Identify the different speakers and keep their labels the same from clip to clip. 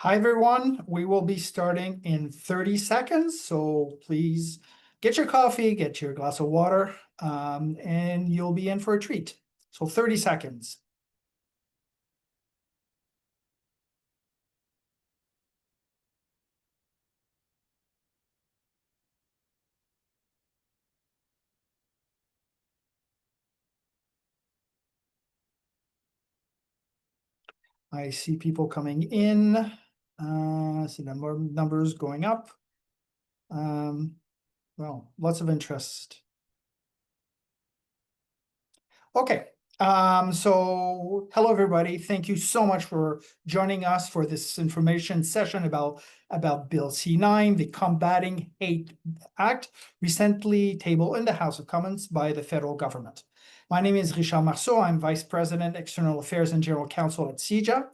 Speaker 1: Hi, everyone. We will be starting in 30 seconds. So please get your coffee, get your glass of water, and you'll be in for a treat. So 30 seconds. I see people coming in. I see the numbers going up. Well, lots of interest. Okay. So hello, everybody. Thank you so much for joining us for this information session about Bill C-9, the Combating Hate Act, recently tabled in the House of Commons by the federal government. My name is Richard Marceau. I'm Vice President, External Affairs and General Counsel at CIJA.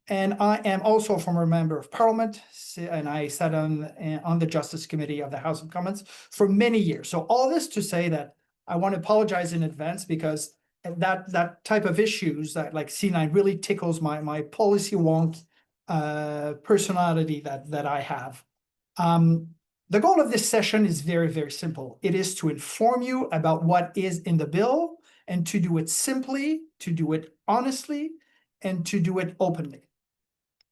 Speaker 1: And I am also a former member of Parliament, and I sat on the Justice Committee of the House of Commons for many years. So all this to say that I want to apologize in advance because that type of issues that like C-9 really tickles my policy wonk personality that I have. The goal of this session is very, very simple. It is to inform you about what is in the bill and to do it simply, to do it honestly, and to do it openly.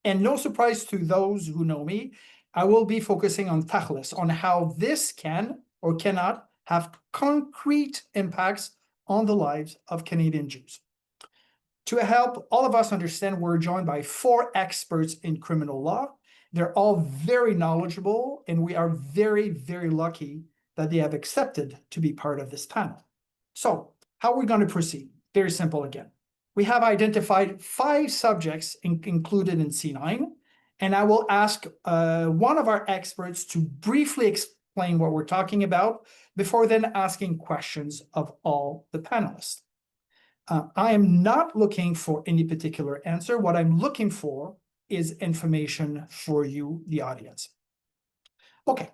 Speaker 1: And no surprise to those who know me, I will be focusing on tachlis, on how this can or cannot have concrete impacts on the lives of Canadian Jews. To help all of us understand, we're joined by 4 experts in criminal law. They're all very knowledgeable, and we are very, very lucky that they have accepted to be part of this panel. So how are we going to proceed? Very simple again. We have identified 5 subjects included in C-9, and I will ask one of our experts to briefly explain what we're talking about before then asking questions of all the panelists. I am not looking for any particular answer. What I'm looking for is information for you, the audience. Okay.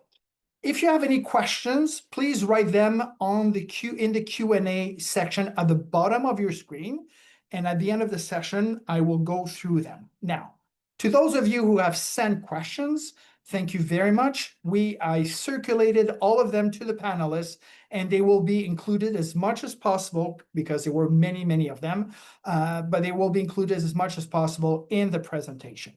Speaker 1: If you have any questions, please write them in the Q&A section at the bottom of your screen. And at the end of the session, I will go through them. Now, to those of you who have sent questions, thank you very much. I circulated all of them to the panelists, and they will be included as much as possible because there were many, many of them, but they will be included as much as possible in the presentation.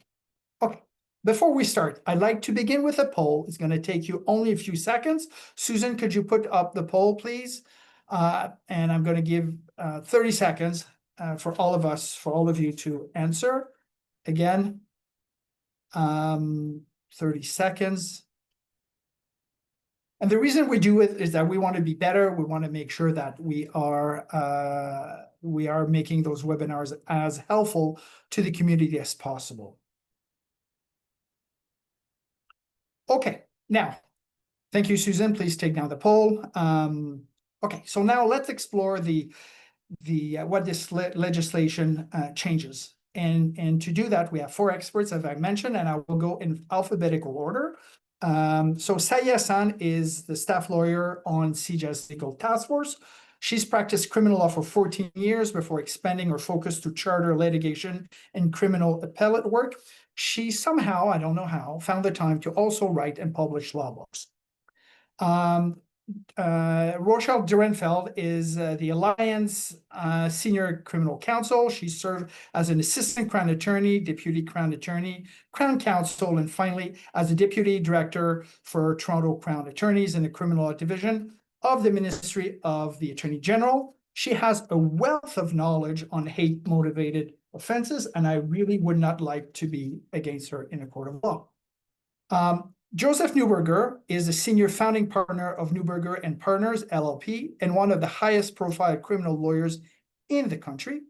Speaker 1: Okay. Before we start, I'd like to begin with a poll. It's going to take you only a few seconds. Susan, could you put up the poll, please? And I'm going to give 30 seconds for all of you to answer. Again, 30 seconds. And the reason we do it is that we want to be better. We want to make sure that we are making those webinars as helpful to the community as possible. Okay, now, thank you, Susan. Please take down the poll. Okay, so now let's explore what this legislation changes. And to do that, we have 4 experts, as I mentioned, and I will go in alphabetical order. So Saya San is the staff lawyer on CIJA's legal task force. She's practiced criminal law for 14 years before expanding her focus to charter litigation and criminal appellate work. She somehow, I don't know how, found the time to also write and publish law books. Rochelle Durenfeld is the Alliance Senior Criminal Counsel. She served as an assistant Crown Attorney, Deputy Crown Attorney, Crown Counsel, and finally as a Deputy Director for Toronto Crown Attorneys in the Criminal Law Division of the Ministry of the Attorney General. She has a wealth of knowledge on hate-motivated offenses, and I really would not like to be against her in a court of law. Joseph Neuberger is a senior founding partner of Neuberger and Partners, LLP, and one of the highest profile criminal lawyers in the country.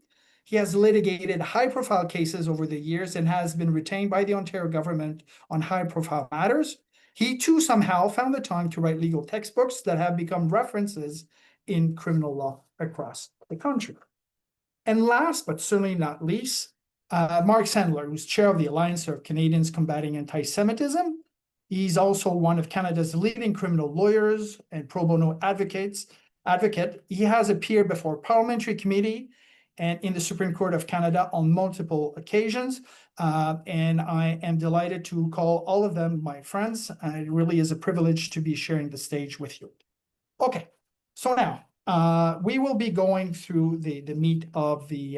Speaker 1: He has litigated high-profile cases over the years and has been retained by the Ontario government on high-profile matters. He, too, somehow found the time to write legal textbooks that have become references in criminal law across the country. And last, but certainly not least, Mark Sandler, who's chair of the Alliance of Canadians Combating Antisemitism. He's also one of Canada's leading criminal lawyers and pro bono advocate. He has appeared before parliamentary committee and in the Supreme Court of Canada on multiple occasions. And I am delighted to call all of them my friends. It really is a privilege to be sharing the stage with you. Okay, so now we will be going through the meat of the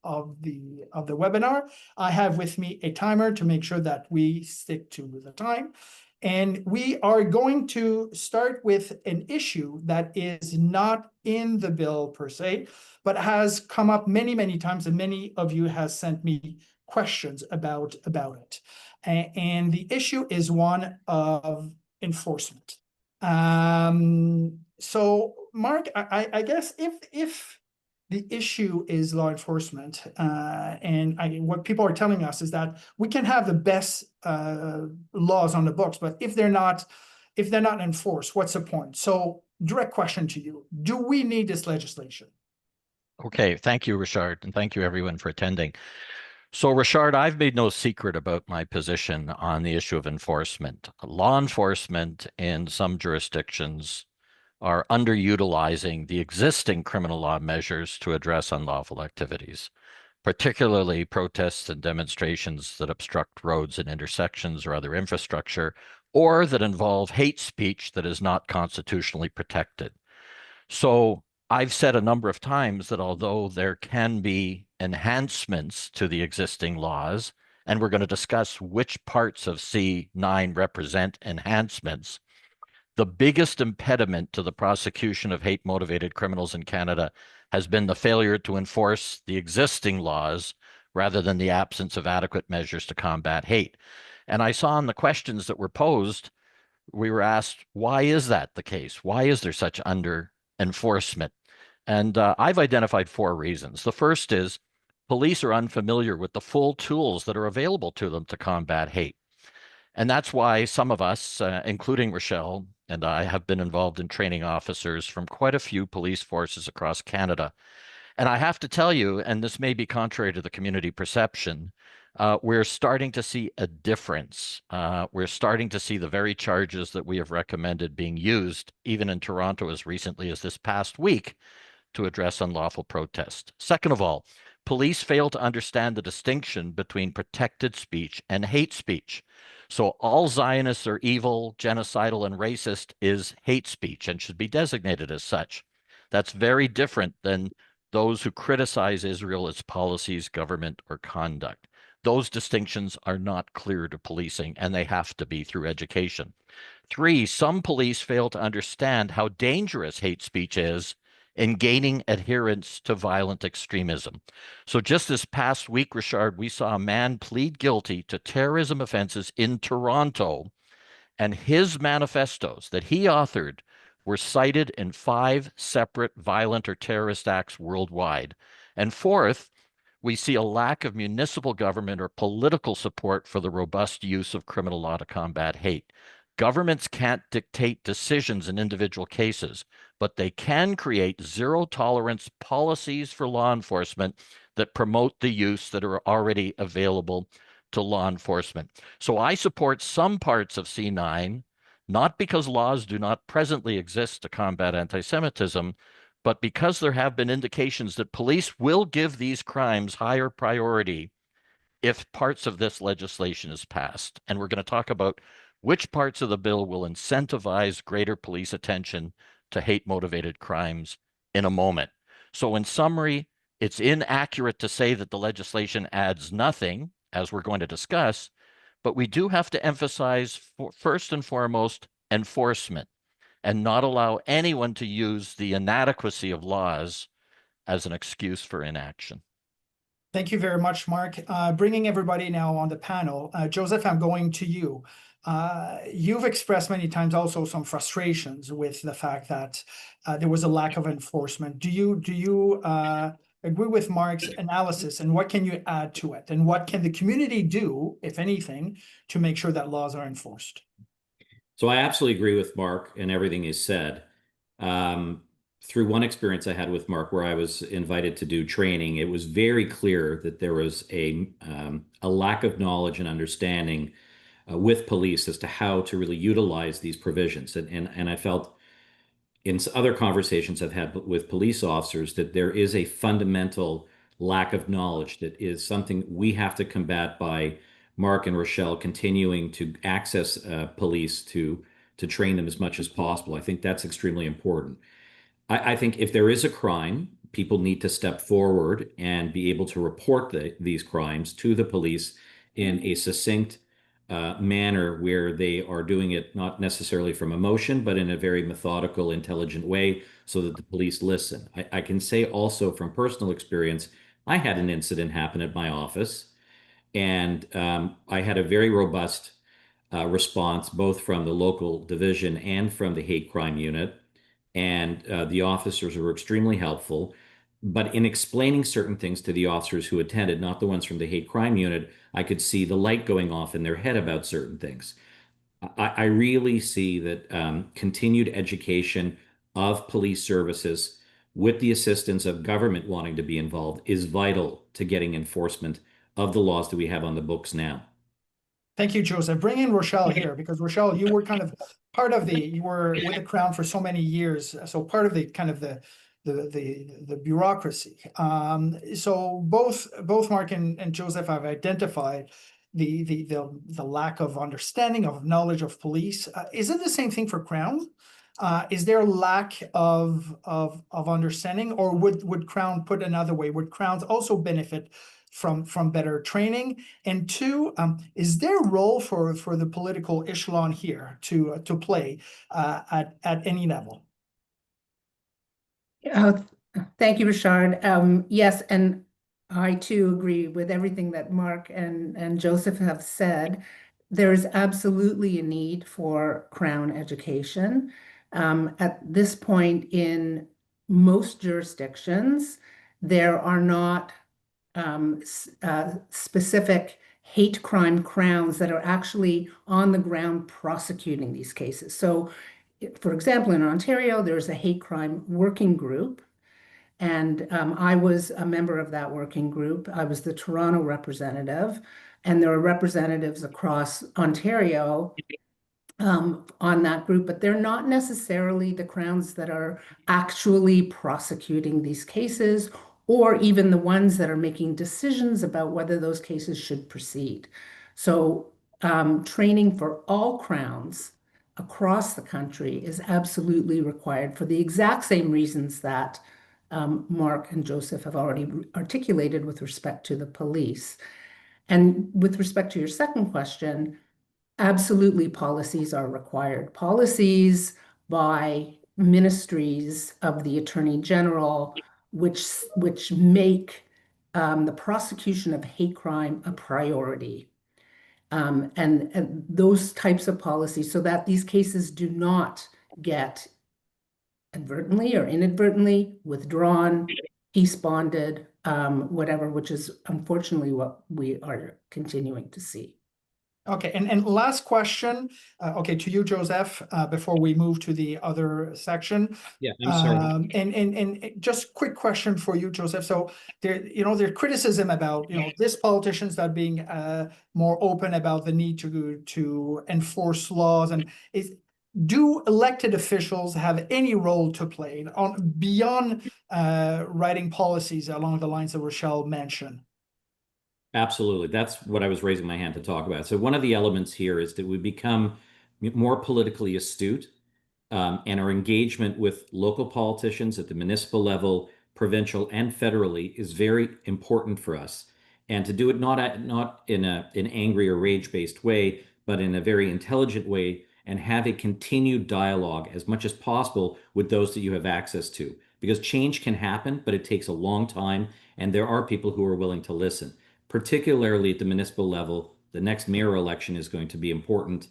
Speaker 1: webinar. I have with me a timer to make sure that we stick to the time. And we are going to start with an issue that is not in the bill per se, but has come up many, many times, and many of you has sent me questions about it. And the issue is one of enforcement. So Mark, I guess if the issue is law enforcement, and what people are telling us is that we can have the best laws on the books, but if they're not enforced, what's the point? So direct question to you: do we need this legislation?
Speaker 2: Okay, thank you, Richard, and thank you everyone for attending. So, Richard, I've made no secret about my position on the issue of enforcement. Law enforcement in some jurisdictions are underutilizing the existing criminal law measures to address unlawful activities, particularly protests and demonstrations that obstruct roads and intersections or other infrastructure, or that involve hate speech that is not constitutionally protected. So I've said a number of times that although there can be enhancements to the existing laws, and we're going to discuss which parts of C-9 represent enhancements, the biggest impediment to the prosecution of hate-motivated criminals in Canada has been the failure to enforce the existing laws rather than the absence of adequate measures to combat hate. And I saw in the questions that were posed, we were asked, why is that the case? Why is there such under-enforcement? And I've identified 4 reasons. The first is police are unfamiliar with the full tools that are available to them to combat hate. And that's why some of us, including Rochelle and I, have been involved in training officers from quite a few police forces across Canada. And I have to tell you, and this may be contrary to the community perception, we're starting to see a difference. We're starting to see the very charges that we have recommended being used, even in Toronto as recently as this past week, to address unlawful protest. Second of all, police fail to understand the distinction between protected speech and hate speech. So all Zionists are evil, genocidal, and racist is hate speech and should be designated as such. That's very different than those who criticize Israel, its policies, government, or conduct. Those distinctions are not clear to policing, and they have to be through education. 3, some police fail to understand how dangerous hate speech is in gaining adherence to violent extremism. So just this past week, Richard, we saw a man plead guilty to terrorism offenses in Toronto, and his manifestos that he authored were cited in 5 separate violent or terrorist acts worldwide. And fourth, we see a lack of municipal government or political support for the robust use of criminal law to combat hate. Governments can't dictate decisions in individual cases, but they can create zero-tolerance policies for law enforcement that promote the use that are already available to law enforcement. So I support some parts of C-9, not because laws do not presently exist to combat anti-Semitism, but because there have been indications that police will give these crimes higher priority if parts of this legislation is passed. And we're going to talk about which parts of the bill will incentivize greater police attention to hate-motivated crimes in a moment. So in summary, it's inaccurate to say that the legislation adds nothing, as we're going to discuss, but we do have to emphasize, first and foremost, enforcement, and not allow anyone to use the inadequacy of laws as an excuse for inaction.
Speaker 1: Thank you very much, Mark. Bringing everybody now on the panel. Joseph, I'm going to you. You've expressed many times also some frustrations with the fact that there was a lack of enforcement. Do you agree with Mark's analysis, and what can you add to it? And what can the community do, if anything, to make sure that laws are enforced?
Speaker 3: So I absolutely agree with Mark and everything he said. Through one experience I had with Mark where I was invited to do training, it was very clear that there was a lack of knowledge and understanding with police as to how to really utilize these provisions. And I felt in other conversations I've had with police officers, that there is a fundamental lack of knowledge that is something we have to combat by Mark and Rochelle continuing to access police to train them as much as possible. I think that's extremely important. I think if there is a crime, people need to step forward and be able to report these crimes to the police in a succinct manner where they are doing it not necessarily from emotion, but in a very methodical, intelligent way so that the police listen. I can say also from personal experience, I had an incident happen at my office, and I had a very robust response, both from the local division and from the hate crime unit. And the officers were extremely helpful. But in explaining certain things to the officers who attended, not the ones from the hate crime unit, I could see the light going off in their head about certain things. I really see that continued education of police services with the assistance of government wanting to be involved is vital to getting enforcement of the laws that we have on the books now.
Speaker 1: Thank you, Joseph. Bring in Rochelle here, because Rochelle, you were kind of you were with the Crown for so many years, so part of the kind of the bureaucracy. So both Mark and Joseph have identified the lack of understanding, of knowledge of police. Is it the same thing for Crown? Is there a lack of understanding, or would Crown, put another way, would Crowns also benefit from better training? And two, is there a role for the political echelon here to play at any level?
Speaker 4: Thank you, Richard. Yes, and I too agree with everything that Mark and Joseph have said. There is absolutely a need for Crown education. At this point, in most jurisdictions, there are not specific hate crime crowns that are actually on the ground prosecuting these cases. So, for example, in Ontario, there's a hate crime working group, and I was a member of that working group. I was the Toronto representative, and there are representatives across Ontario on that group, but they're not necessarily the crowns that are actually prosecuting these cases, or even the ones that are making decisions about whether those cases should proceed. So training for all crowns across the country is absolutely required for the exact same reasons that Mark and Joseph have already articulated with respect to the police. And with respect to your second question, absolutely, policies are required. Policies by ministries of the Attorney General, which make the prosecution of hate crime a priority. And those types of policies, so that these cases do not get advertently or inadvertently withdrawn, peace bonded, whatever, which is unfortunately what we are continuing to see.
Speaker 1: Okay, and last question, okay, to you, Joseph, before we move to the other section.
Speaker 3: Yeah, I'm sorry.
Speaker 1: And just quick question for you, Joseph. So there's criticism about this politicians that being more open about the need to enforce laws, and do elected officials have any role to play on beyond writing policies along the lines that Rochelle mentioned?
Speaker 3: Absolutely. That's what I was raising my hand to talk about. So one of the elements here is that we become more politically astute, and our engagement with local politicians at the municipal level, provincial, and federally is very important for us. And to do it not in an angry or rage-based way, but in a very intelligent way, and have a continued dialogue as much as possible with those that you have access to. Because change can happen, but it takes a long time, and there are people who are willing to listen. Particularly at the municipal level, the next mayor election is going to be important.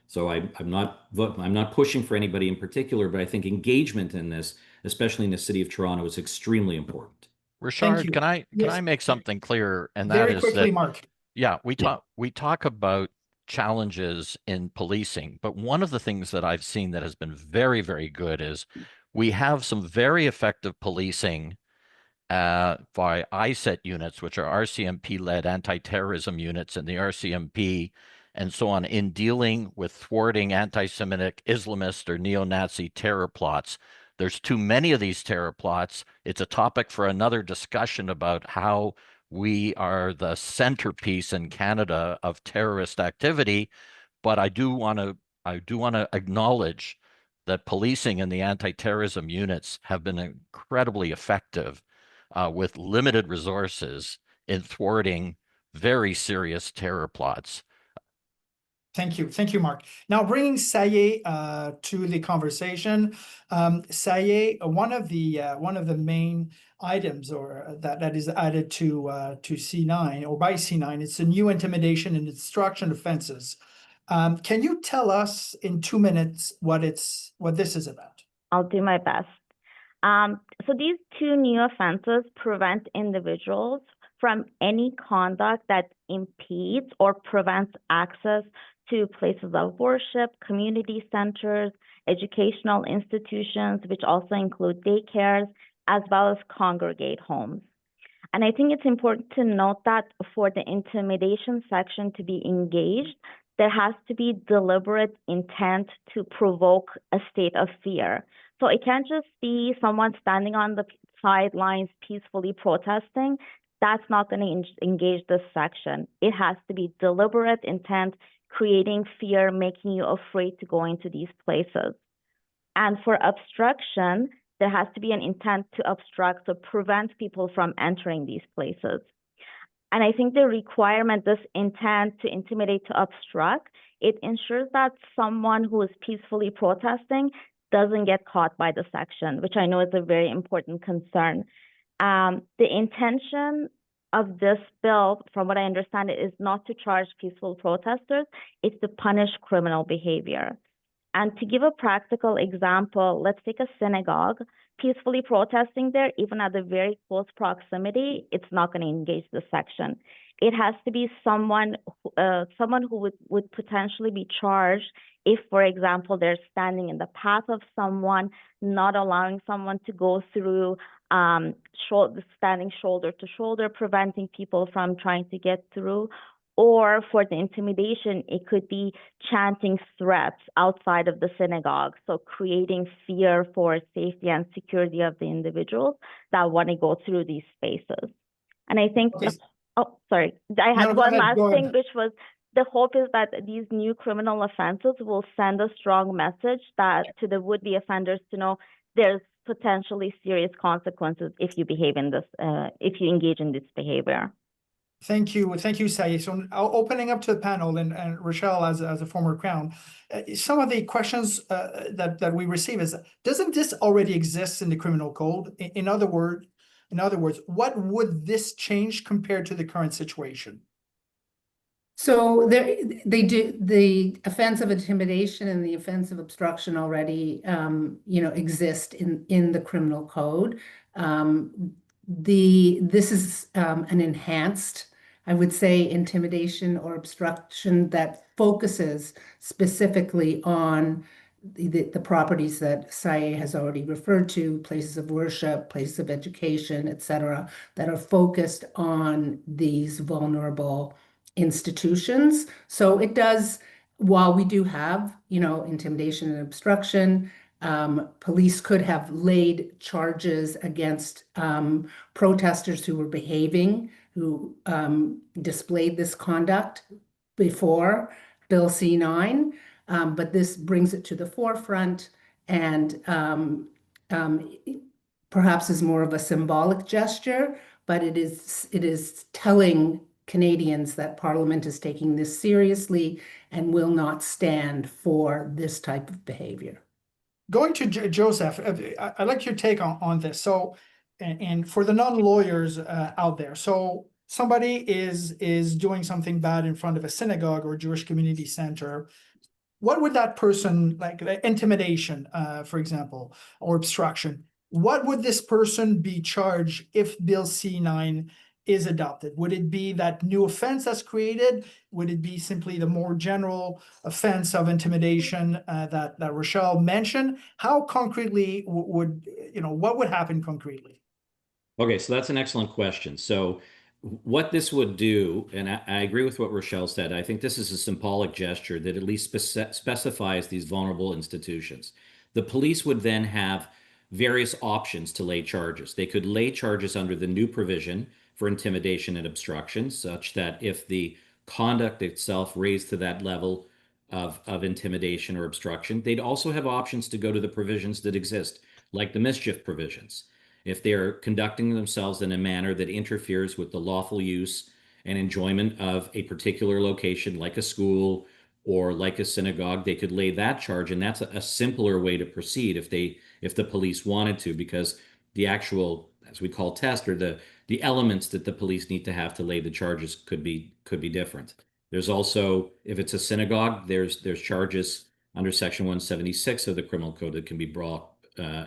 Speaker 3: So I'm not pushing for anybody in particular, but I think engagement in this, especially in the city of Toronto, is extremely important.
Speaker 2: Richard, can I make something clear? And that
Speaker 1: Very
Speaker 2: is
Speaker 1: quickly,
Speaker 2: that,
Speaker 1: Mark.
Speaker 2: yeah, we talk about challenges in policing, but one of the things that I've seen that has been very, very good is we have some very effective policing by ISET units, which are RCMP-led anti-terrorism units, and the RCMP and so on, in dealing with thwarting anti-Semitic, Islamist, or neo-Nazi terror plots. There's too many of these terror plots. It's a topic for another discussion about how we are the centerpiece in Canada of terrorist activity. But I do want to acknowledge that policing and the anti-terrorism units have been incredibly effective with limited resources in thwarting very serious terror plots.
Speaker 1: Thank you, Mark. Now bringing CIJA to the conversation. CIJA, one of the main items or that is added to C-9 or by C-9, it's a new intimidation and obstruction offenses. Can you tell us in 2 minutes what this is about?
Speaker 5: I'll do my best. So these two new offenses prevent individuals from any conduct that impedes or prevents access to places of worship, community centers, educational institutions, which also include daycares, as well as congregate homes. And I think it's important to note that for the intimidation section to be engaged, there has to be deliberate intent to provoke a state of fear. So it can't just be someone standing on the sidelines peacefully protesting. That's not going to engage this section. It has to be deliberate intent, creating fear, making you afraid to go into these places. And for obstruction, there has to be an intent to obstruct, to prevent people from entering these places. And I think the requirement, this intent to intimidate, to obstruct, it ensures that someone who is peacefully protesting doesn't get caught by the section, which I know is a very important concern. The intention of this bill, from what I understand, it is not to charge peaceful protesters, it's to punish criminal behavior. And to give a practical example, let's take a synagogue. Peacefully protesting there, even at a very close proximity, it's not going to engage the section. It has to be someone who would potentially be charged if, for example, they're standing in the path of someone, not allowing someone to go through, standing shoulder to shoulder, preventing people from trying to get through. Or for the intimidation, it could be chanting threats outside of the synagogue. So creating fear for safety and security of the individuals that want to go through these spaces. And I think,
Speaker 1: Okay.
Speaker 5: oh, sorry, I had one last
Speaker 1: go
Speaker 5: thing,
Speaker 1: ahead.
Speaker 5: which was the hope is that these new criminal offenses will send a strong message that to the would-be offenders to know there's potentially serious consequences if you behave in this, if you engage in this behavior.
Speaker 1: Thank you, Sayi. So opening up to the panel and Rochelle as a former Crown, some of the questions that we receive is, doesn't this already exist in the criminal code? In other words, what would this change compared to the current situation?
Speaker 4: So they do the offense of intimidation and the offense of obstruction already, exist in the criminal code. This is an enhanced, I would say, intimidation or obstruction that focuses specifically on the properties that CIJA has already referred to, places of worship, places of education, etc., that are focused on these vulnerable institutions. So it does, while we do have, intimidation and obstruction, police could have laid charges against protesters who were behaving, who displayed this conduct before Bill C-9, but this brings it to the forefront and perhaps is more of a symbolic gesture, but it is telling Canadians that Parliament is taking this seriously and will not stand for this type of behavior.
Speaker 1: Going to Joseph, I'd like your take on this. So, and for the non-lawyers out there, so somebody is doing something bad in front of a synagogue or a Jewish community center. What would that person, like intimidation, for example, or obstruction, what would this person be charged if Bill C-9 is adopted? Would it be that new offense that's created? Would it be simply the more general offense of intimidation that Rochelle mentioned? How concretely would, what would happen concretely?
Speaker 3: Okay, so that's an excellent question. So what this would do, and I agree with what Rochelle said, I think this is a symbolic gesture that at least specifies these vulnerable institutions. The police would then have various options to lay charges. They could lay charges under the new provision for intimidation and obstruction, such that if the conduct itself raised to that level of intimidation or obstruction, they'd also have options to go to the provisions that exist, like the mischief provisions. If they are conducting themselves in a manner that interferes with the lawful use and enjoyment of a particular location, like a school or like a synagogue, they could lay that charge, and that's a simpler way to proceed if the police wanted to, because the actual, as we call test, or the elements that the police need to have to lay the charges could be different. There's also, if it's a synagogue, there's charges under Section 176 of the Criminal Code that can be brought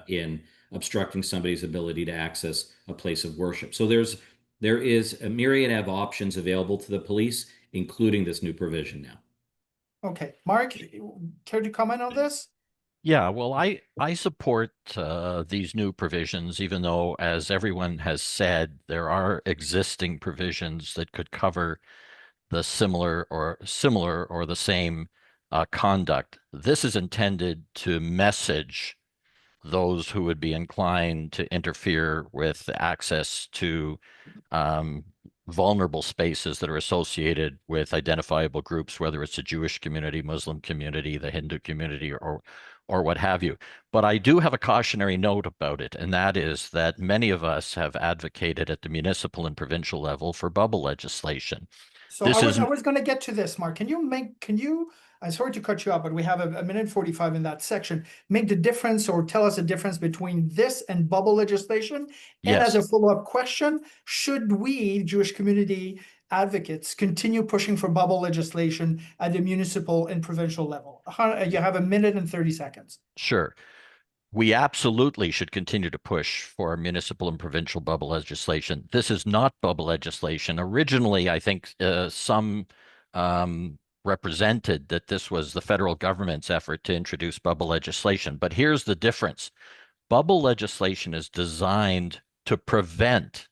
Speaker 3: in obstructing somebody's ability to access a place of worship. So there is a myriad of options available to the police, including this new provision now.
Speaker 1: Okay, Mark, care to comment on this?
Speaker 2: Yeah, well, I support these new provisions, even though, as everyone has said, there are existing provisions that could cover the similar or the same conduct. This is intended to message those who would be inclined to interfere with access to vulnerable spaces that are associated with identifiable groups, whether it's the Jewish community, Muslim community, the Hindu community, or what have you. But I do have a cautionary note about it, and that is that many of us have advocated at the municipal and provincial level for bubble legislation.
Speaker 1: So
Speaker 2: This
Speaker 1: I
Speaker 2: is
Speaker 1: was going to get to this, Mark. Can you, I'm sorry to cut you off, but we have a minute 45 in that section. Make the difference or tell us the difference between this and bubble legislation. And as
Speaker 2: yes.
Speaker 1: a follow-up question, should we, Jewish community advocates, continue pushing for bubble legislation at the municipal and provincial level? You have a minute and 30 seconds.
Speaker 2: Sure. We absolutely should continue to push for municipal and provincial bubble legislation. This is not bubble legislation. Originally, I think some represented that this was the federal government's effort to introduce bubble legislation. But here's the difference. Bubble legislation is designed to prevent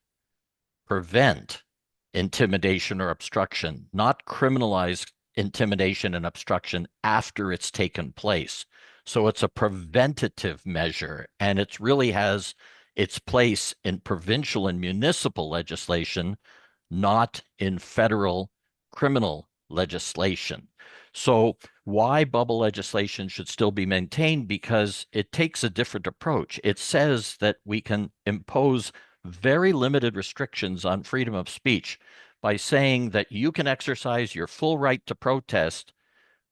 Speaker 2: intimidation or obstruction, not criminalize intimidation and obstruction after it's taken place. So it's a preventative measure, and it really has its place in provincial and municipal legislation, not in federal criminal legislation. So why bubble legislation should still be maintained? Because it takes a different approach. It says that we can impose very limited restrictions on freedom of speech by saying that you can exercise your full right to protest,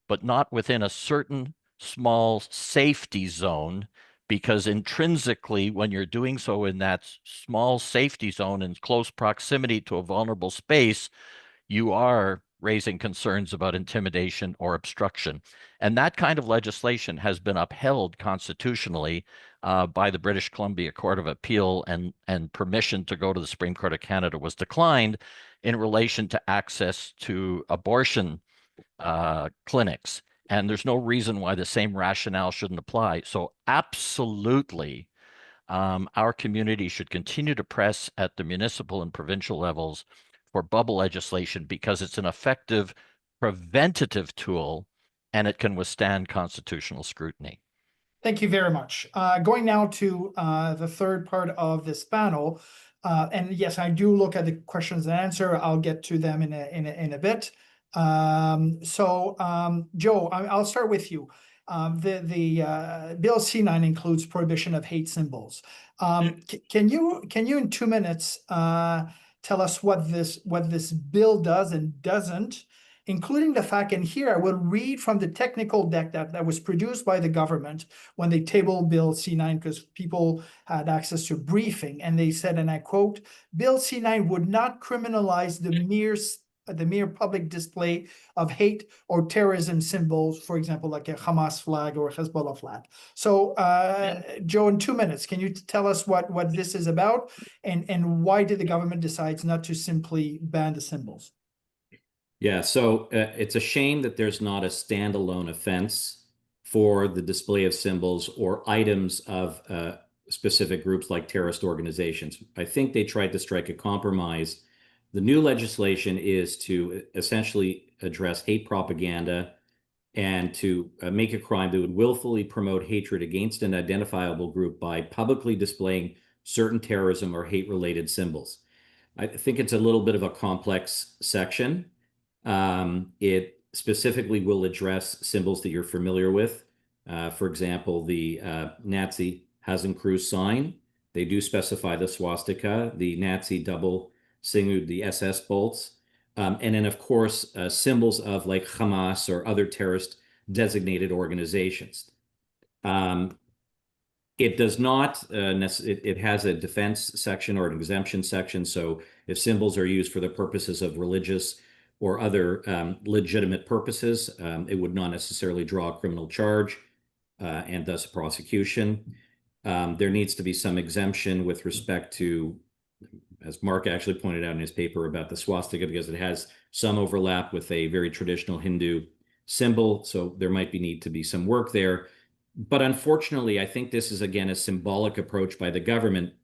Speaker 2: but not within a certain small safety zone, because intrinsically, when you're doing so in that small safety zone in close proximity to a vulnerable space, you are raising concerns about intimidation or obstruction. And that kind of legislation has been upheld constitutionally by the British Columbia Court of Appeal, and permission to go to the Supreme Court of Canada was declined in relation to access to abortion clinics. And there's no reason why the same rationale shouldn't apply. So absolutely, our community should continue to press at the municipal and provincial levels for bubble legislation, because it's an effective preventative tool and it can withstand constitutional scrutiny.
Speaker 1: Thank you very much. Going now to the third part of this panel. And yes, I do look at the questions and answer. I'll get to them in a bit. Joe, I'll start with you. The Bill C-9 includes prohibition of hate symbols. Can you in 2 minutes tell us what this bill does and doesn't, including the fact, and here I will read from the technical deck that was produced by the government when they tabled Bill C-9, because people had access to briefing, and they said, and I quote, Bill C-9 would not criminalize the mere public display of hate or terrorism symbols, for example, like a Hamas flag or a Hezbollah flag. So, Joe, in 2 minutes, can you tell us what this is about, and why did the government decide not to simply ban the symbols?
Speaker 3: Yeah, so it's a shame that there's not a standalone offense for the display of symbols or items of specific groups like terrorist organizations. I think they tried to strike a compromise. The new legislation is to essentially address hate propaganda and to make a crime that would willfully promote hatred against an identifiable group by publicly displaying certain terrorism or hate-related symbols. I think it's a little bit of a complex section. It specifically will address symbols that you're familiar with. For example, the Nazi Hasenkreuz sign. They do specify the swastika, the Nazi double signal, the SS bolts. And then, of course, symbols of like Hamas or other terrorist designated organizations. It does not, it has a defense section or an exemption section. So if symbols are used for the purposes of religious or other legitimate purposes, it would not necessarily draw a criminal charge and thus a prosecution. There needs to be some exemption with respect to, as Mark actually pointed out in his paper, about the swastika, because it has some overlap with a very traditional Hindu symbol. So there might need to be some work there. But unfortunately, I think this is, again, a symbolic approach by the government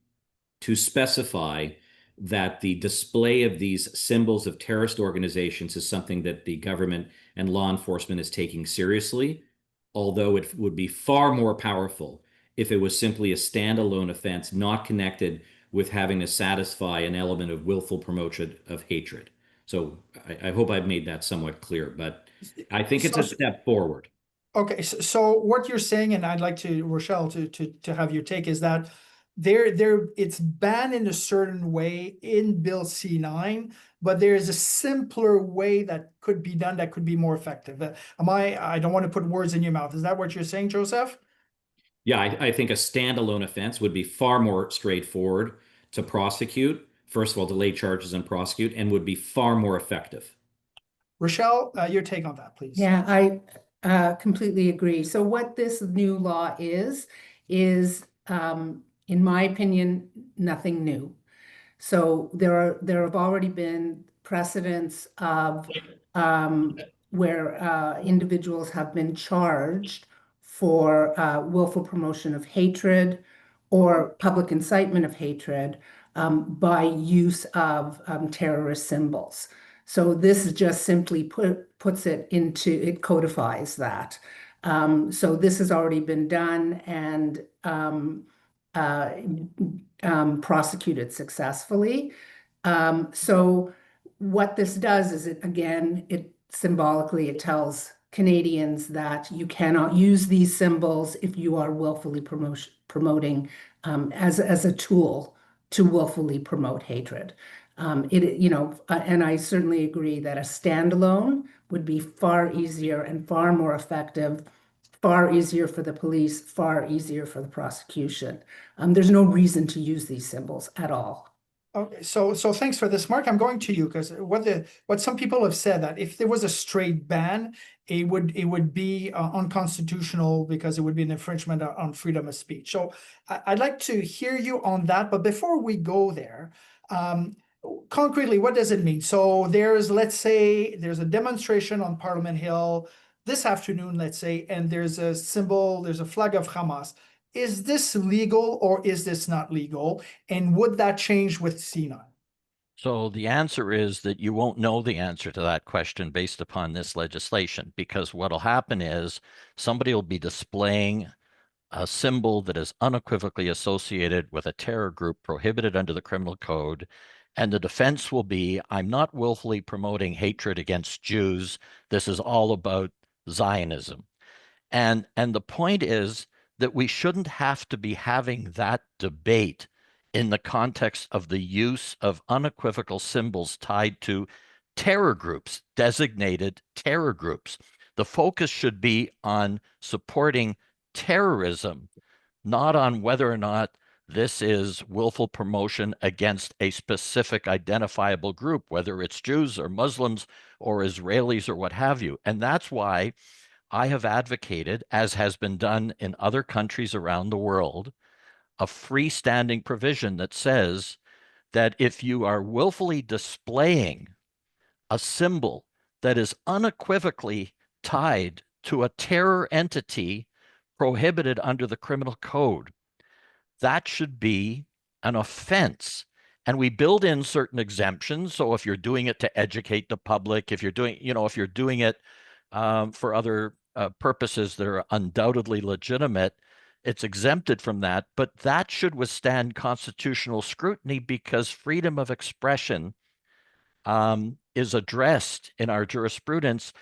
Speaker 3: to specify that the display of these symbols of terrorist organizations is something that the government and law enforcement is taking seriously, although it would be far more powerful if it was simply a standalone offense not connected with having to satisfy an element of willful promotion of hatred. So I hope I've made that somewhat clear, but I think it's a step forward.
Speaker 1: Okay, so what you're saying, and I'd like to, Rochelle, to have your take, is that it's banned in a certain way in Bill C-9, but there is a simpler way that could be done that could be more effective. I don't want to put words in your mouth. Is that what you're saying, Joseph?
Speaker 3: Yeah, I think a standalone offense would be far more straightforward to prosecute. First of all, to lay charges and prosecute, and would be far more effective.
Speaker 1: Rochelle, your take on that, please.
Speaker 4: Yeah, I completely agree. So what this new law is, in my opinion, nothing new. So there have already been precedents of where individuals have been charged for willful promotion of hatred or public incitement of hatred by use of terrorist symbols. So this just simply puts it codifies that. So this has already been done and prosecuted successfully. So what this does is it symbolically tells Canadians that you cannot use these symbols if you are willfully promoting as a tool to willfully promote hatred. And I certainly agree that a standalone would be far easier and far more effective, far easier for the police, far easier for the prosecution. There's no reason to use these symbols at all.
Speaker 1: Okay, so thanks for this, Mark. I'm going to you because what some people have said that if there was a straight ban, it would be unconstitutional because it would be an infringement on freedom of speech. So I'd like to hear you on that. But before we go there, concretely, what does it mean? So let's say there's a demonstration on Parliament Hill this afternoon, let's say, and there's a symbol, there's a flag of Hamas. Is this legal or is this not legal? And would that change with C-9?
Speaker 2: So the answer is that you won't know the answer to that question based upon this legislation, because what'll happen is somebody will be displaying a symbol that is unequivocally associated with a terror group prohibited under the criminal code. And the defense will be, I'm not willfully promoting hatred against Jews. This is all about Zionism. And the point is that we shouldn't have to be having that debate in the context of the use of unequivocal symbols tied to terror groups, designated terror groups. The focus should be on supporting terrorism, not on whether or not this is willful promotion against a specific identifiable group, whether it's Jews or Muslims or Israelis or what have you. And that's why I have advocated, as has been done in other countries around the world, a freestanding provision that says that if you are willfully displaying a symbol that is unequivocally tied to a terror entity prohibited under the criminal code, that should be an offense. And we build in certain exemptions. So if you're doing it to educate the public, if you're doing, if you're doing it for other purposes that are undoubtedly legitimate, it's exempted from that, but that should withstand constitutional scrutiny because freedom of expression is addressed in our jurisprudence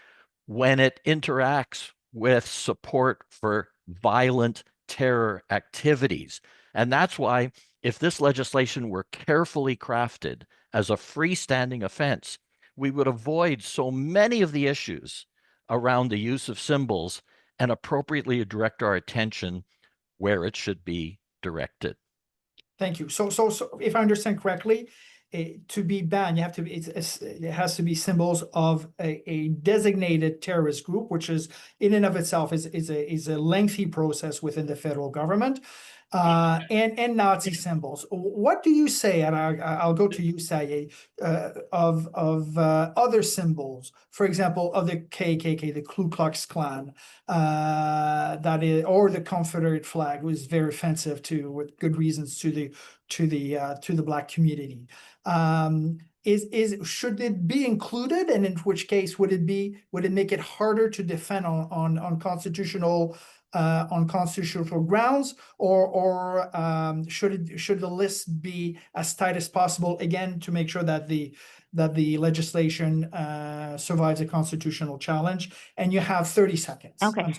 Speaker 2: when it interacts with support for violent terror activities. And that's why, if this legislation were carefully crafted as a freestanding offense, we would avoid so many of the issues around the use of symbols and appropriately direct our attention where it should be directed.
Speaker 1: Thank you. So if I understand correctly, to be banned, you have to be, it has to be symbols of a designated terrorist group, which is in and of itself is a lengthy process within the federal government, and Nazi symbols. What do you say? And I'll go to you, CIJA, of other symbols, for example, of the KKK, the Ku Klux Klan, that is, or the Confederate flag was very offensive to, with good reasons, to the Black community. Should it be included, and in which case would it make it harder to defend on constitutional grounds, or should the list be as tight as possible, again, to make sure that the legislation survives a constitutional challenge? And you have 30 seconds.
Speaker 5: Okay.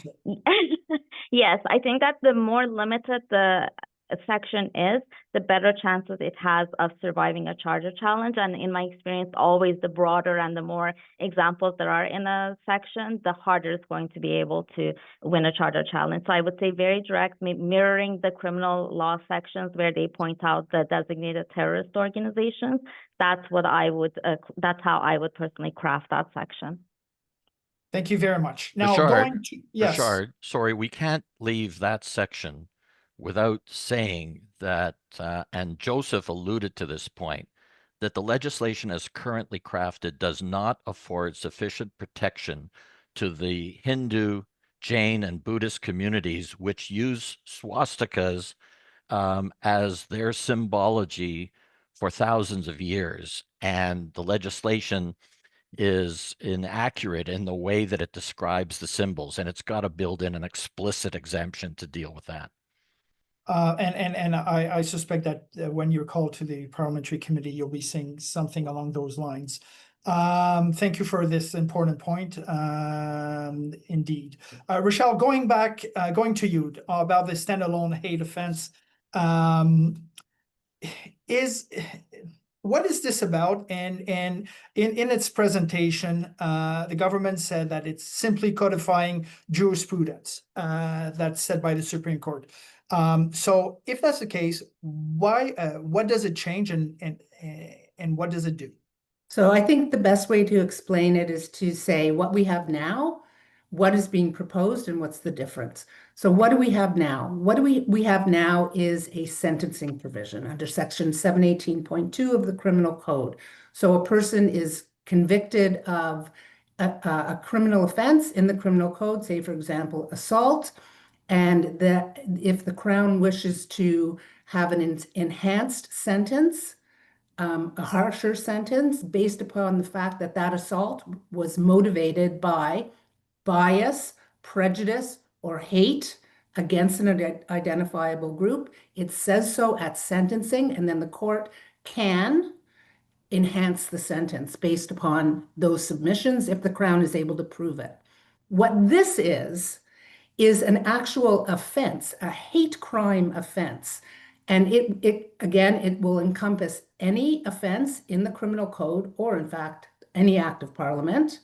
Speaker 5: Yes, I think that the more limited the section is, the better chances it has of surviving a charter challenge. And in my experience, always the broader and the more examples there are in a section, the harder it's going to be able to win a charter challenge. So I would say very direct, mirroring the criminal law sections where they point out the designated terrorist organizations. That's what I would, that's how I would personally craft that section.
Speaker 1: Thank you very much. Now, yes.
Speaker 2: Richard, sorry, we can't leave that section without saying that, and Joseph alluded to this point, that the legislation as currently crafted does not afford sufficient protection to the Hindu, Jain, and Buddhist communities which use swastikas as their symbology for thousands of years. And the legislation is inaccurate in the way that it describes the symbols, and it's got to build in an explicit exemption to deal with that.
Speaker 1: And I suspect that when you're called to the parliamentary committee, you'll be saying something along those lines. Thank you for this important point. Indeed. Rochelle, going to you about the standalone hate offense. What is this about? And in its presentation, the government said that it's simply codifying jurisprudence that's said by the Supreme Court. So if that's the case, why? What does it change, and what does it do?
Speaker 4: So I think the best way to explain it is to say what we have now, what is being proposed, and what's the difference. So what do we have now? What do we have now is a sentencing provision under section 718.2 of the Criminal Code. So a person is convicted of a criminal offense in the Criminal Code, say, for example, assault, and that if the Crown wishes to have an enhanced sentence, a harsher sentence based upon the fact that that assault was motivated by bias, prejudice, or hate against an identifiable group, it says so at sentencing, and then the court can enhance the sentence based upon those submissions if the Crown is able to prove it. What this is an actual offense, a hate crime offense. And it will encompass any offense in the Criminal Code, or in fact, any act of Parliament.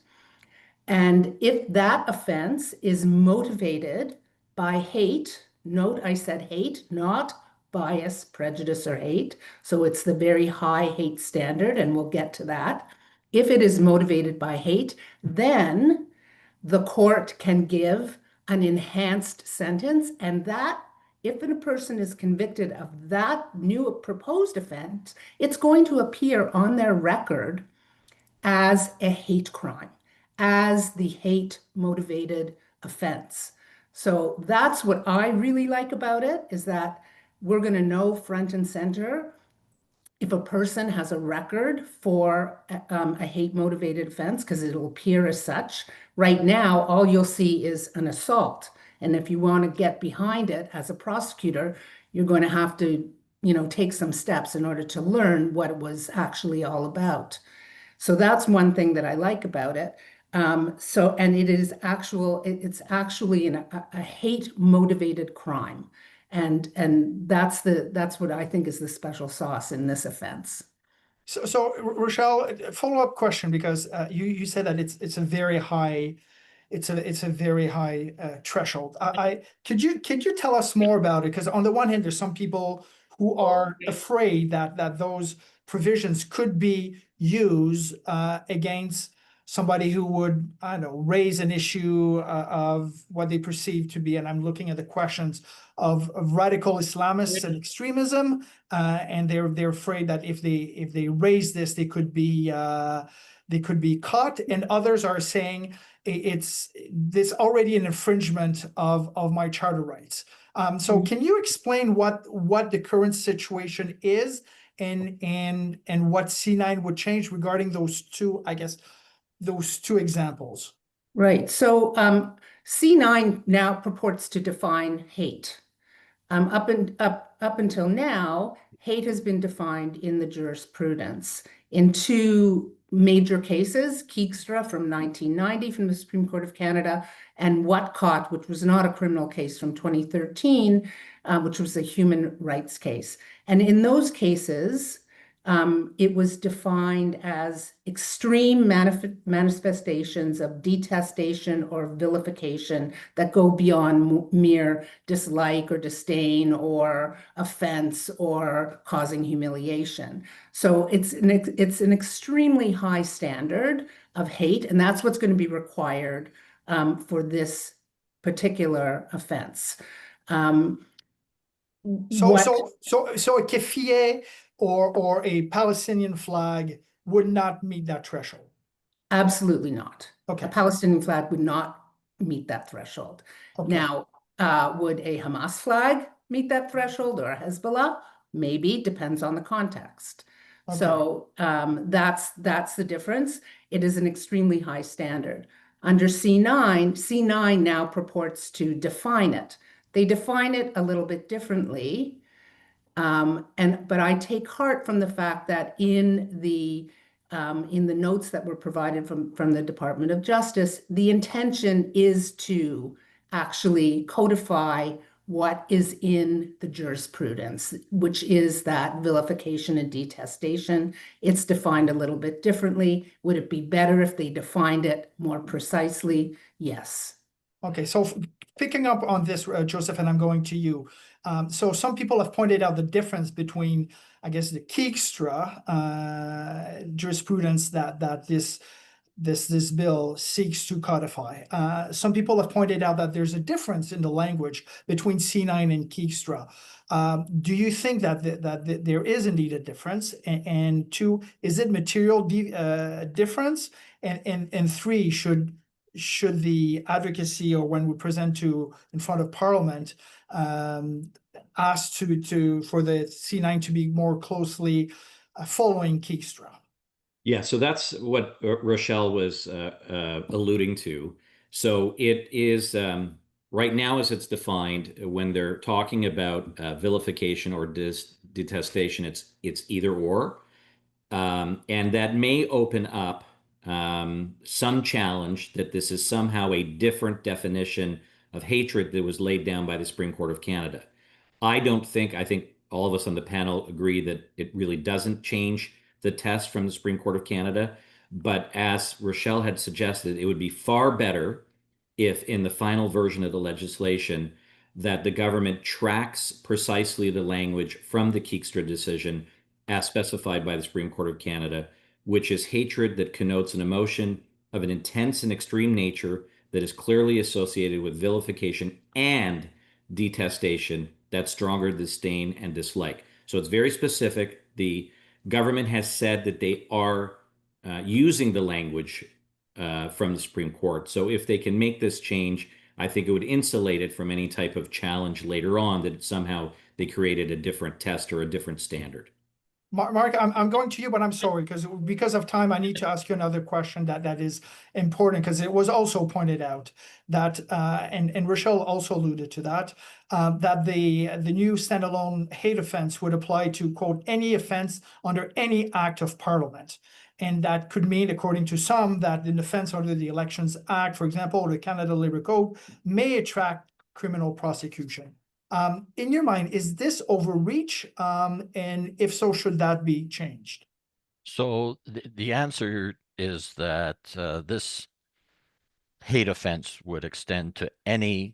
Speaker 4: And if that offense is motivated by hate, note I said hate, not bias, prejudice, or hate. So it's the very high hate standard, and we'll get to that. If it is motivated by hate, then the court can give an enhanced sentence, and that, if a person is convicted of that new proposed offense, it's going to appear on their record as a hate crime, as the hate-motivated offense. So that's what I really like about it, is that we're going to know front and center if a person has a record for a hate-motivated offense, because it'll appear as such, right now, all you'll see is an assault. And if you want to get behind it as a prosecutor, you're going to have to, take some steps in order to learn what it was actually all about. So that's one thing that I like about it. And it's actually a hate-motivated crime. And that's what I think is the special sauce in this offense.
Speaker 1: So Rochelle, a follow-up question, because you said that it's a very high threshold. Could you tell us more about it? Because on the one hand, there's some people who are afraid that those provisions could be used against somebody who would, I don't know, raise an issue of what they perceive to be, and I'm looking at the questions of radical Islamists and extremism, and they're afraid that if they raise this, they could be caught. And others are saying it's already an infringement of my charter rights. So can you explain what the current situation is and what C-9 would change regarding those two, I guess, those two examples?
Speaker 4: Right. So C-9 now purports to define hate. Up until now, hate has been defined in the jurisprudence in two major cases: Keegstra from 1990 from the Supreme Court of Canada, and Whatcott, which was not a criminal case, from 2013, which was a human rights case. And in those cases, it was defined as extreme manifestations of detestation or vilification that go beyond mere dislike or disdain or offense or causing humiliation. So it's an extremely high standard of hate, and that's what's going to be required for this particular offense.
Speaker 1: So a keffiyeh or a Palestinian flag would not meet that threshold?
Speaker 4: Absolutely not.
Speaker 1: Okay.
Speaker 4: A Palestinian flag would not meet that threshold.
Speaker 1: Okay.
Speaker 4: Now, would a Hamas flag meet that threshold, or a Hezbollah? Maybe, depends on the context.
Speaker 1: Okay.
Speaker 4: So that's the difference. It is an extremely high standard. Under C-9, C-9 now purports to define it. They define it a little bit differently. But I take heart from the fact that in the notes that were provided from the Department of Justice, the intention is to actually codify what is in the jurisprudence, which is that vilification and detestation. It's defined a little bit differently. Would it be better if they defined it more precisely? Yes.
Speaker 1: Okay, so picking up on this, Joseph, and I'm going to you. So some people have pointed out the difference between, I guess, the Keegstra jurisprudence that this bill seeks to codify. Some people have pointed out that there's a difference in the language between C-9 and Keegstra. Do you think that there is indeed a difference? And two, is it material difference? And three, should the advocacy, or when we present in front of Parliament, ask for the C-9 to be more closely following Keegstra?
Speaker 3: Yeah, so that's what Rochelle was alluding to. So it is right now, as it's defined, when they're talking about vilification or detestation, it's either or, and that may open up some challenge that this is somehow a different definition of hatred that was laid down by the Supreme Court of Canada. I think all of us on the panel agree that it really doesn't change the test from the Supreme Court of Canada. But as Rochelle had suggested, it would be far better if in the final version of the legislation that the government tracks precisely the language from the Keegstra decision as specified by the Supreme Court of Canada, which is hatred that connotes an emotion of an intense and extreme nature that is clearly associated with vilification and detestation that's stronger disdain and dislike. So it's very specific. The government has said that they are using the language from the Supreme Court. So if they can make this change, I think it would insulate it from any type of challenge later on that somehow they created a different test or a different standard.
Speaker 1: Mark, I'm going to you, but I'm sorry, because of time, I need to ask you another question that is important, because it was also pointed out that, and Rochelle also alluded to that, that the new standalone hate offense would apply to, quote, any offense under any act of parliament. And that could mean, according to some, that an offense under the Elections Act, for example, or the Canada Labour Code, may attract criminal prosecution. In your mind, is this overreach? And if so, should that be changed?
Speaker 2: So the answer is that this hate offense would extend to any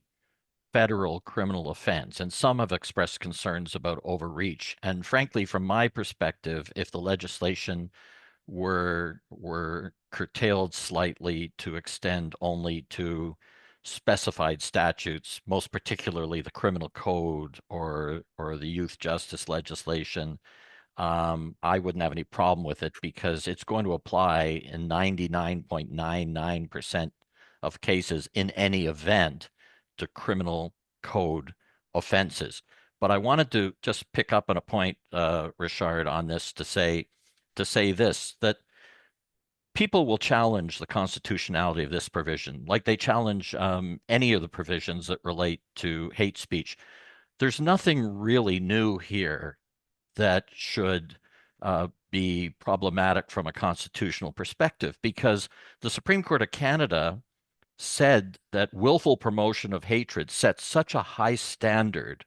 Speaker 2: federal criminal offense, and some have expressed concerns about overreach. And frankly, from my perspective, if the legislation were curtailed slightly to extend only to specified statutes, most particularly the criminal code or the youth justice legislation, I wouldn't have any problem with it, because it's going to apply in 99.99% of cases in any event to criminal code offenses. But I wanted to just pick up on a point, Richard, on this to say this, that people will challenge the constitutionality of this provision, like they challenge any of the provisions that relate to hate speech. There's nothing really new here that should be problematic from a constitutional perspective, because the Supreme Court of Canada said that willful promotion of hatred sets such a high standard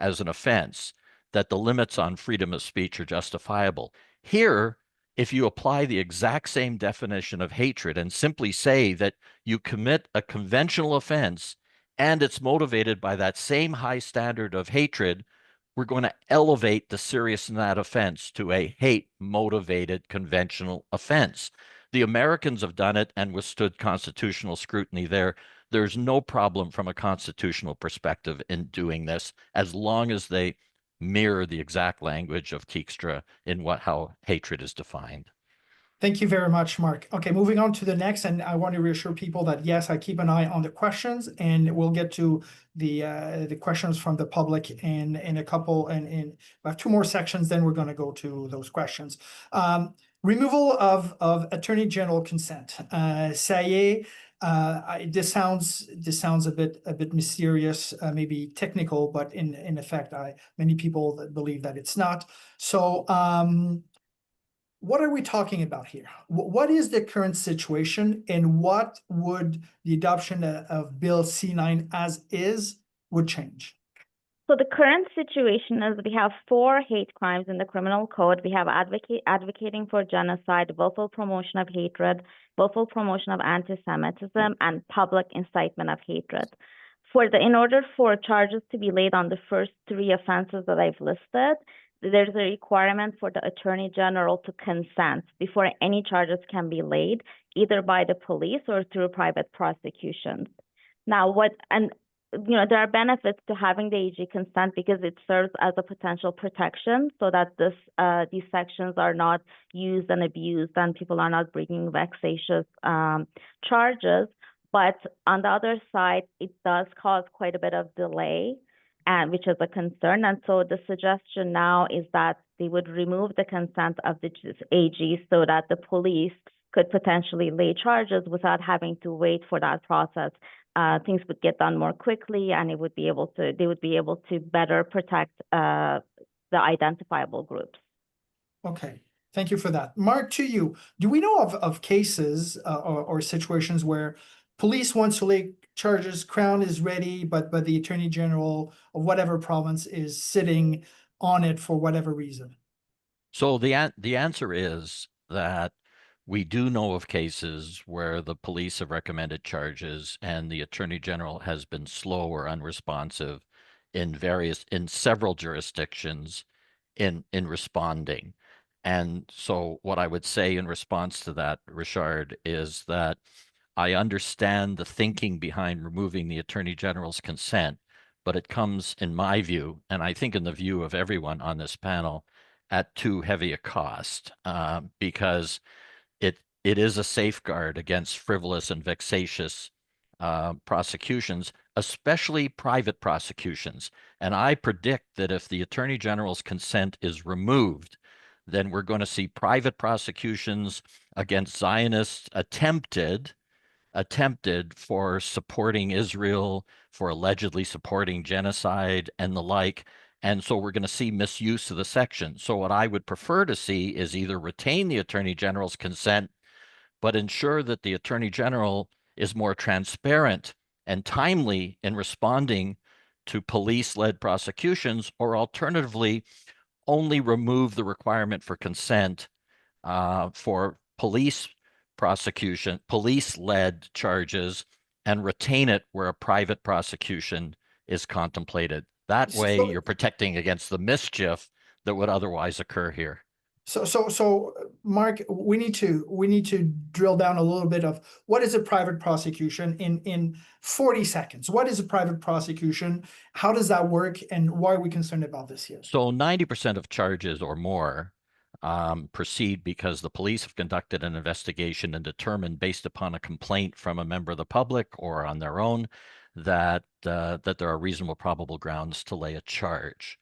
Speaker 2: as an offense that the limits on freedom of speech are justifiable. Here, if you apply the exact same definition of hatred and simply say that you commit a conventional offense and it's motivated by that same high standard of hatred, we're going to elevate the seriousness of that offense to a hate-motivated conventional offense. The Americans have done it and withstood constitutional scrutiny there. There's no problem from a constitutional perspective in doing this, as long as they mirror the exact language of Kijkstra in how hatred is defined.
Speaker 1: Thank you very much, Mark. Okay, moving on to the next, and I want to reassure people that yes, I keep an eye on the questions, and we'll get to the questions from the public in a couple, and we have two more sections, then we're going to go to those questions. Removal of Attorney General consent. CIJA, this sounds a bit mysterious, maybe technical, but in effect, many people believe that it's not. So, what are we talking about here? What is the current situation, and what would the adoption of Bill C-9 as is would change?
Speaker 5: So the current situation is we have 4 hate crimes in the criminal code. We have advocating for genocide, willful promotion of hatred, willful promotion of anti-Semitism, and public incitement of hatred. In order for charges to be laid on the first 3 offenses that I've listed, there's a requirement for the Attorney General to consent before any charges can be laid, either by the police or through private prosecutions. Now, there are benefits to having the AG consent, because it serves as a potential protection so that these sections are not used and abused and people are not bringing vexatious charges. But on the other side, it does cause quite a bit of delay, which is a concern. And so the suggestion now is that they would remove the consent of the AG so that the police could potentially lay charges without having to wait for that process. Things would get done more quickly, and they would be able to better protect the identifiable groups.
Speaker 1: Okay, thank you for that. Mark, to you, do we know of cases or situations where police wants to lay charges, Crown is ready, but the Attorney General of whatever province is sitting on it for whatever reason?
Speaker 2: So the answer is that we do know of cases where the police have recommended charges and the Attorney General has been slow or unresponsive in several jurisdictions in responding. And so what I would say in response to that, Richard, is that I understand the thinking behind removing the Attorney General's consent, but it comes, in my view, and I think in the view of everyone on this panel, at too heavy a cost, because it is a safeguard against frivolous and vexatious prosecutions, especially private prosecutions. And I predict that if the Attorney General's consent is removed, then we're going to see private prosecutions against Zionists attempted for supporting Israel, for allegedly supporting genocide and the like. And so we're going to see misuse of the section. So what I would prefer to see is either retain the Attorney General's consent, but ensure that the Attorney General is more transparent and timely in responding to police-led prosecutions, or alternatively, only remove the requirement for consent for police-led charges, and retain it where a private prosecution is contemplated. That way, you're protecting against the mischief that would otherwise occur here.
Speaker 1: So, Mark, we need to drill down a little bit of what is a private prosecution in 40 seconds. What is a private prosecution? How does that work? And why are we concerned about this here?
Speaker 2: So 90% of charges or more proceed because the police have conducted an investigation and determined, based upon a complaint from a member of the public or on their own, that there are reasonable probable grounds to lay a charge.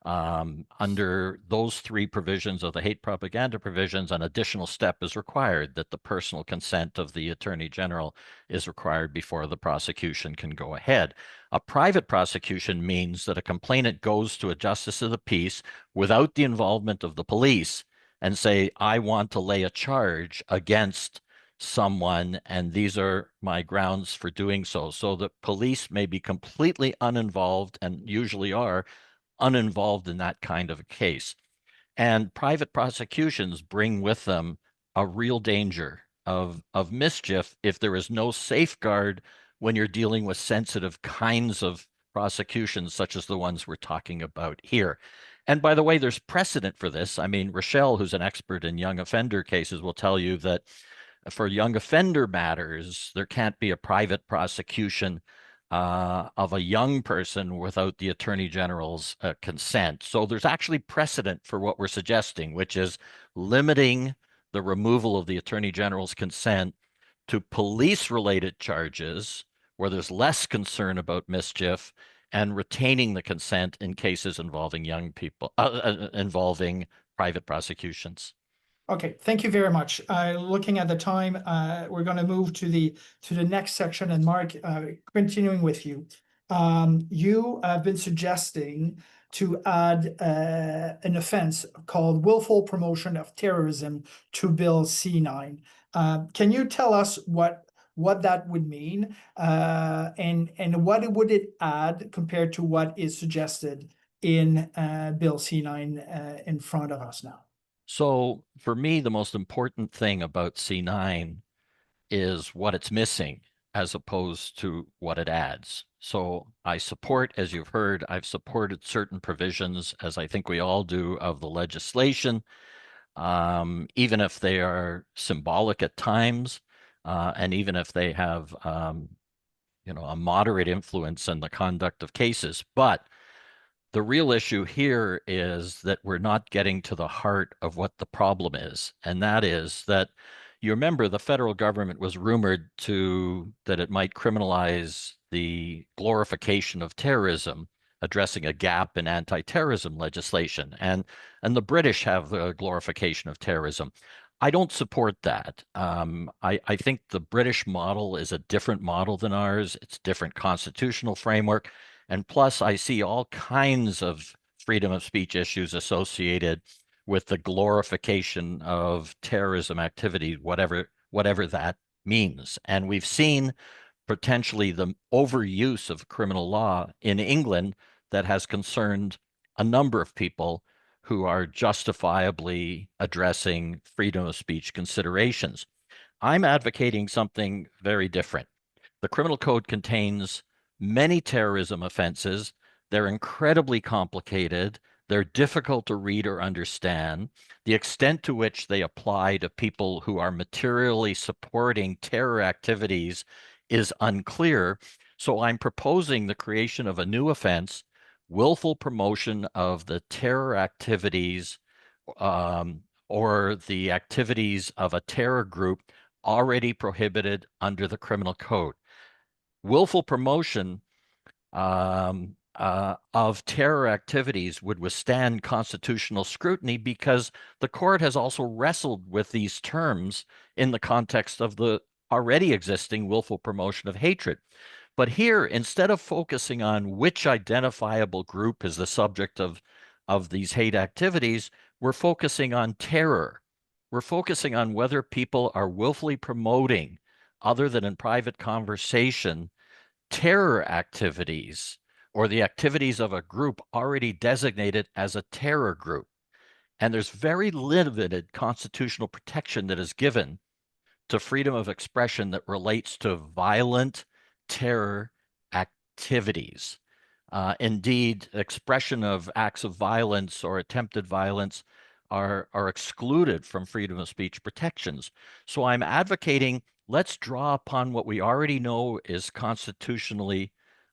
Speaker 2: Under those three provisions of the hate propaganda provisions, an additional step is required, that the personal consent of the Attorney General is required before the prosecution can go ahead. A private prosecution means that a complainant goes to a justice of the peace without the involvement of the police and say, I want to lay a charge against someone, and these are my grounds for doing so. So the police may be completely uninvolved, and usually are uninvolved in that kind of a case. And private prosecutions bring with them a real danger of mischief if there is no safeguard when you're dealing with sensitive kinds of prosecutions, such as the ones we're talking about here. And by the way, there's precedent for this. I mean, Rochelle, who's an expert in young offender cases, will tell you that for young offender matters, there can't be a private prosecution of a young person without the Attorney General's consent. So there's actually precedent for what we're suggesting, which is limiting the removal of the Attorney General's consent to police-related charges where there's less concern about mischief, and retaining the consent in cases involving young people, involving private prosecutions.
Speaker 1: Okay, thank you very much. Looking at the time, we're going to move to the next section. And Mark, continuing with you, you have been suggesting to add an offense called willful promotion of terrorism to Bill C-9. Can you tell us what that would mean, and what would it add compared to what is suggested in Bill C-9 in front of us now?
Speaker 2: So for me, the most important thing about C-9 is what it's missing as opposed to what it adds. So I support, as you've heard, I've supported certain provisions, as I think we all do, of the legislation, even if they are symbolic at times, and even if they have, a moderate influence in the conduct of cases. But the real issue here is that we're not getting to the heart of what the problem is. And that is that, you remember, the federal government was rumored that it might criminalize the glorification of terrorism, addressing a gap in anti-terrorism legislation. And the British have the glorification of terrorism. I don't support that. I think the British model is a different model than ours. It's a different constitutional framework. And plus, I see all kinds of freedom of speech issues associated with the glorification of terrorism activity, whatever that means. And we've seen potentially the overuse of criminal law in England that has concerned a number of people who are justifiably addressing freedom of speech considerations. I'm advocating something very different. The criminal code contains many terrorism offenses. They're incredibly complicated. They're difficult to read or understand. The extent to which they apply to people who are materially supporting terror activities is unclear. So I'm proposing the creation of a new offense, willful promotion of the terror activities or the activities of a terror group already prohibited under the criminal code. Willful promotion of terror activities would withstand constitutional scrutiny because the court has also wrestled with these terms in the context of the already existing willful promotion of hatred. But here, instead of focusing on which identifiable group is the subject of these hate activities, we're focusing on terror. We're focusing on whether people are willfully promoting, other than in private conversation, terror activities or the activities of a group already designated as a terror group. And there's very limited constitutional protection that is given to freedom of expression that relates to violent terror activities. Indeed, expression of acts of violence or attempted violence are excluded from freedom of speech protections. So I'm advocating, let's draw upon what we already know is constitutionally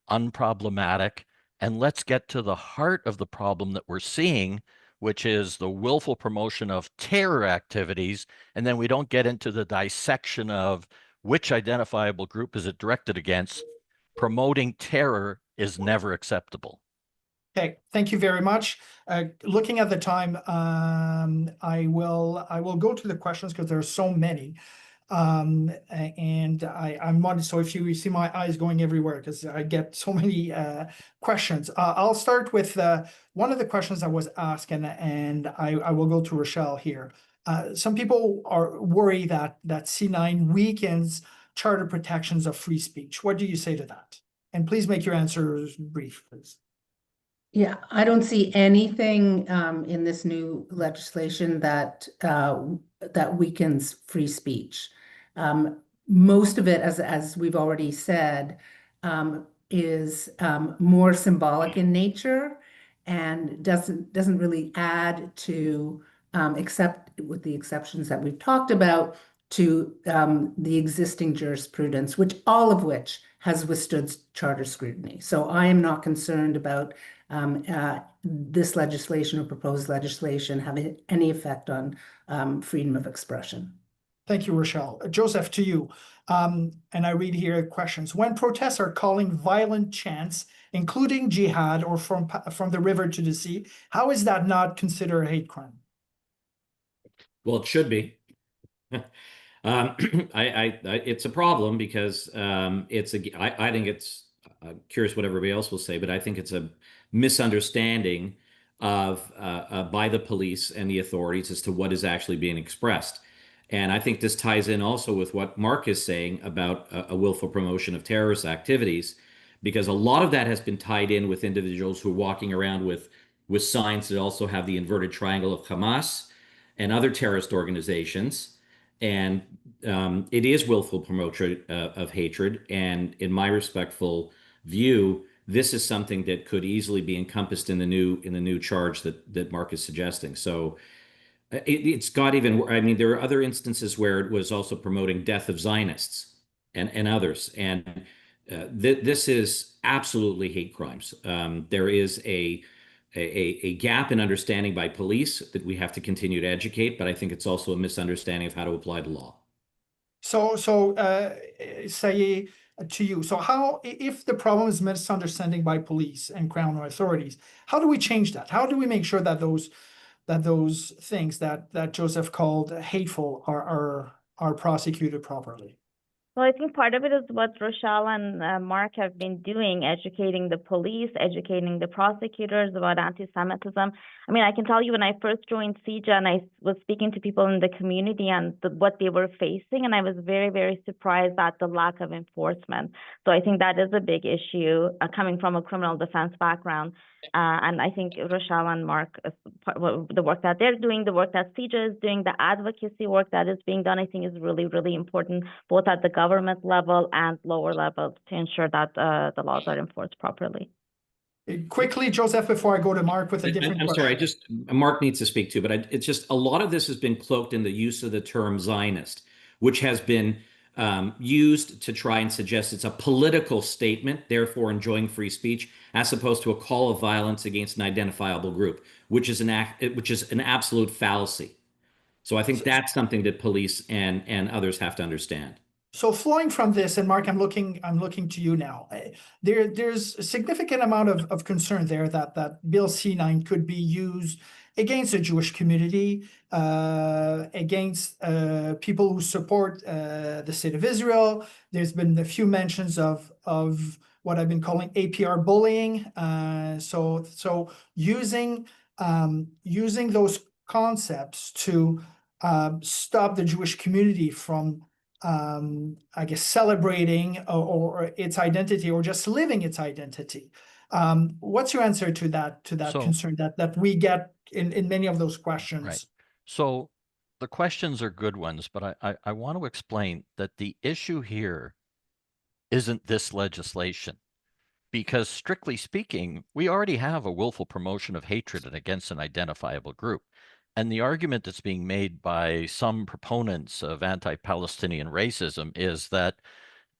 Speaker 2: unproblematic, and let's get to the heart of the problem that we're seeing, which is the willful promotion of terror activities. And then we don't get into the dissection of which identifiable group is it directed against. Promoting terror is never acceptable.
Speaker 1: Okay, thank you very much. Looking at the time, I will go to the questions because there are so many. And I'm wondering, so if you see my eyes going everywhere because I get so many questions. I'll start with one of the questions that was asked, and I will go to Rochelle here. Some people are worried that C-9 weakens charter protections of free speech. What do you say to that? And please make your answers brief, please.
Speaker 4: Yeah, I don't see anything in this new legislation that weakens free speech. Most of it, as we've already said, is more symbolic in nature and doesn't really add to, except with the exceptions that we've talked about, to the existing jurisprudence, all of which has withstood charter scrutiny. So I am not concerned about this legislation or proposed legislation having any effect on freedom of expression.
Speaker 1: Thank you, Rochelle. Joseph, to you. And I read here questions. When protests are calling violent chants, including jihad or from the river to the sea, how is that not considered a hate crime?
Speaker 3: Well, it should be. It's a problem because I think it's, I'm curious what everybody else will say, but I think it's a misunderstanding of by the police and the authorities as to what is actually being expressed. And I think this ties in also with what Mark is saying about a willful promotion of terrorist activities, because a lot of that has been tied in with individuals who are walking around with signs that also have the inverted triangle of Hamas and other terrorist organizations. And it is willful promotion of hatred. And in my respectful view, this is something that could easily be encompassed in the new charge that Mark is suggesting. So it's got even, I mean, there are other instances where it was also promoting death of Zionists and others. And this is absolutely hate crimes. There is a gap in understanding by police that we have to continue to educate, but I think it's also a misunderstanding of how to apply the law.
Speaker 1: So say to you, so how, if the problem is misunderstanding by police and Crown authorities, how do we change that? How do we make sure that those things that Joseph called hateful are prosecuted properly?
Speaker 5: Well, I think part of it is what Rochelle and Mark have been doing, educating the police, educating the prosecutors about anti-Semitism. I mean, I can tell you when I first joined CIJA and I was speaking to people in the community and what they were facing, and I was very, very surprised at the lack of enforcement. So I think that is a big issue coming from a criminal defense background. And I think Rochelle and Mark, the work that they're doing, the work that CIJA is doing, the advocacy work that is being done, I think is really, really important, both at the government level and lower levels, to ensure that the laws are enforced properly.
Speaker 1: Quickly, Joseph, before I go to Mark with a different
Speaker 3: I'm
Speaker 1: question.
Speaker 3: sorry, Mark needs to speak too, but it's just a lot of this has been cloaked in the use of the term Zionist, which has been used to try and suggest it's a political statement, therefore enjoying free speech, as opposed to a call of violence against an identifiable group, which is an absolute fallacy. So I think that's something that police and others have to understand.
Speaker 1: So flowing from this, and Mark, I'm looking to you now. There's a significant amount of concern there that Bill C-9 could be used against the Jewish community, against people who support the state of Israel. There's been a few mentions of what I've been calling APR bullying. So using those concepts to stop the Jewish community from I guess celebrating or its identity or just living its identity. What's your answer to that
Speaker 2: So-
Speaker 1: concern that we get in many of those questions?
Speaker 2: Right. So the questions are good ones, but I want to explain that the issue here isn't this legislation. Because strictly speaking, we already have a willful promotion of hatred against an identifiable group. And the argument that's being made by some proponents of anti-Palestinian racism is that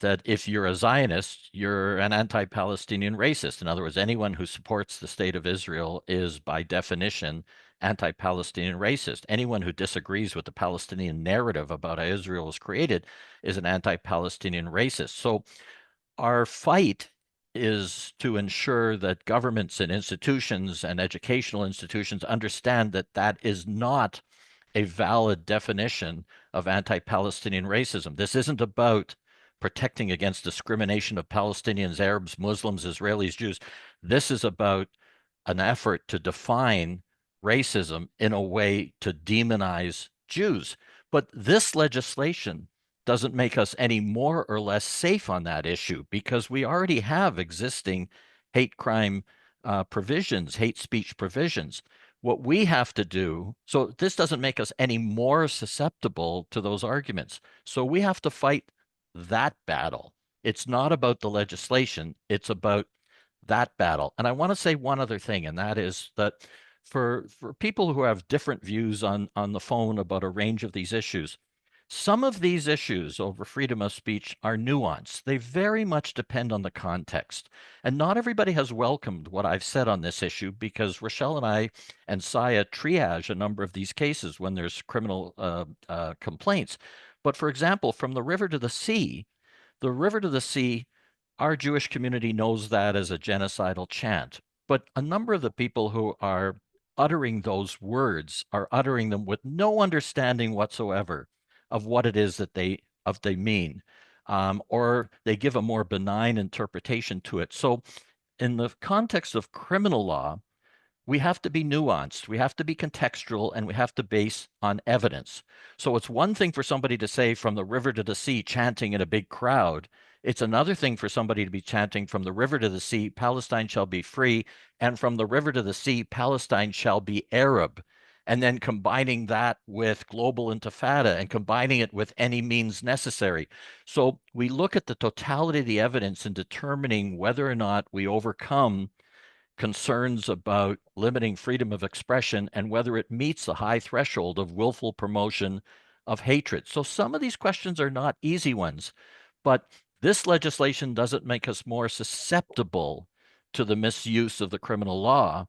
Speaker 2: if you're a Zionist, you're an anti-Palestinian racist. In other words, anyone who supports the state of Israel is by definition anti-Palestinian racist. Anyone who disagrees with the Palestinian narrative about how Israel was created is an anti-Palestinian racist. So our fight is to ensure that governments and institutions and educational institutions understand that that is not a valid definition of anti-Palestinian racism. This isn't about protecting against discrimination of Palestinians, Arabs, Muslims, Israelis, Jews. This is about an effort to define racism in a way to demonize Jews. But this legislation doesn't make us any more or less safe on that issue because we already have existing hate crime provisions, hate speech provisions. What we have to do, so this doesn't make us any more susceptible to those arguments. So we have to fight that battle. It's not about the legislation, it's about that battle. And I want to say one other thing, and that is that for people who have different views on the phone about a range of these issues, some of these issues over freedom of speech are nuanced. They very much depend on the context. And not everybody has welcomed what I've said on this issue because Rochelle and I and CIJA triage a number of these cases when there's criminal complaints. But for example, from the river to the sea, our Jewish community knows that as a genocidal chant. But a number of the people who are uttering those words are uttering them with no understanding whatsoever of what it is that they mean, or they give a more benign interpretation to it. So in the context of criminal law, we have to be nuanced, we have to be contextual, and we have to base on evidence. So it's one thing for somebody to say from the river to the sea, chanting in a big crowd. It's another thing for somebody to be chanting from the river to the sea, Palestine shall be free, and from the river to the sea, Palestine shall be Arab. And then combining that with global intifada and combining it with any means necessary. So we look at the totality of the evidence in determining whether or not we overcome concerns about limiting freedom of expression and whether it meets the high threshold of willful promotion of hatred. So some of these questions are not easy ones, but this legislation doesn't make us more susceptible to the misuse of the criminal law.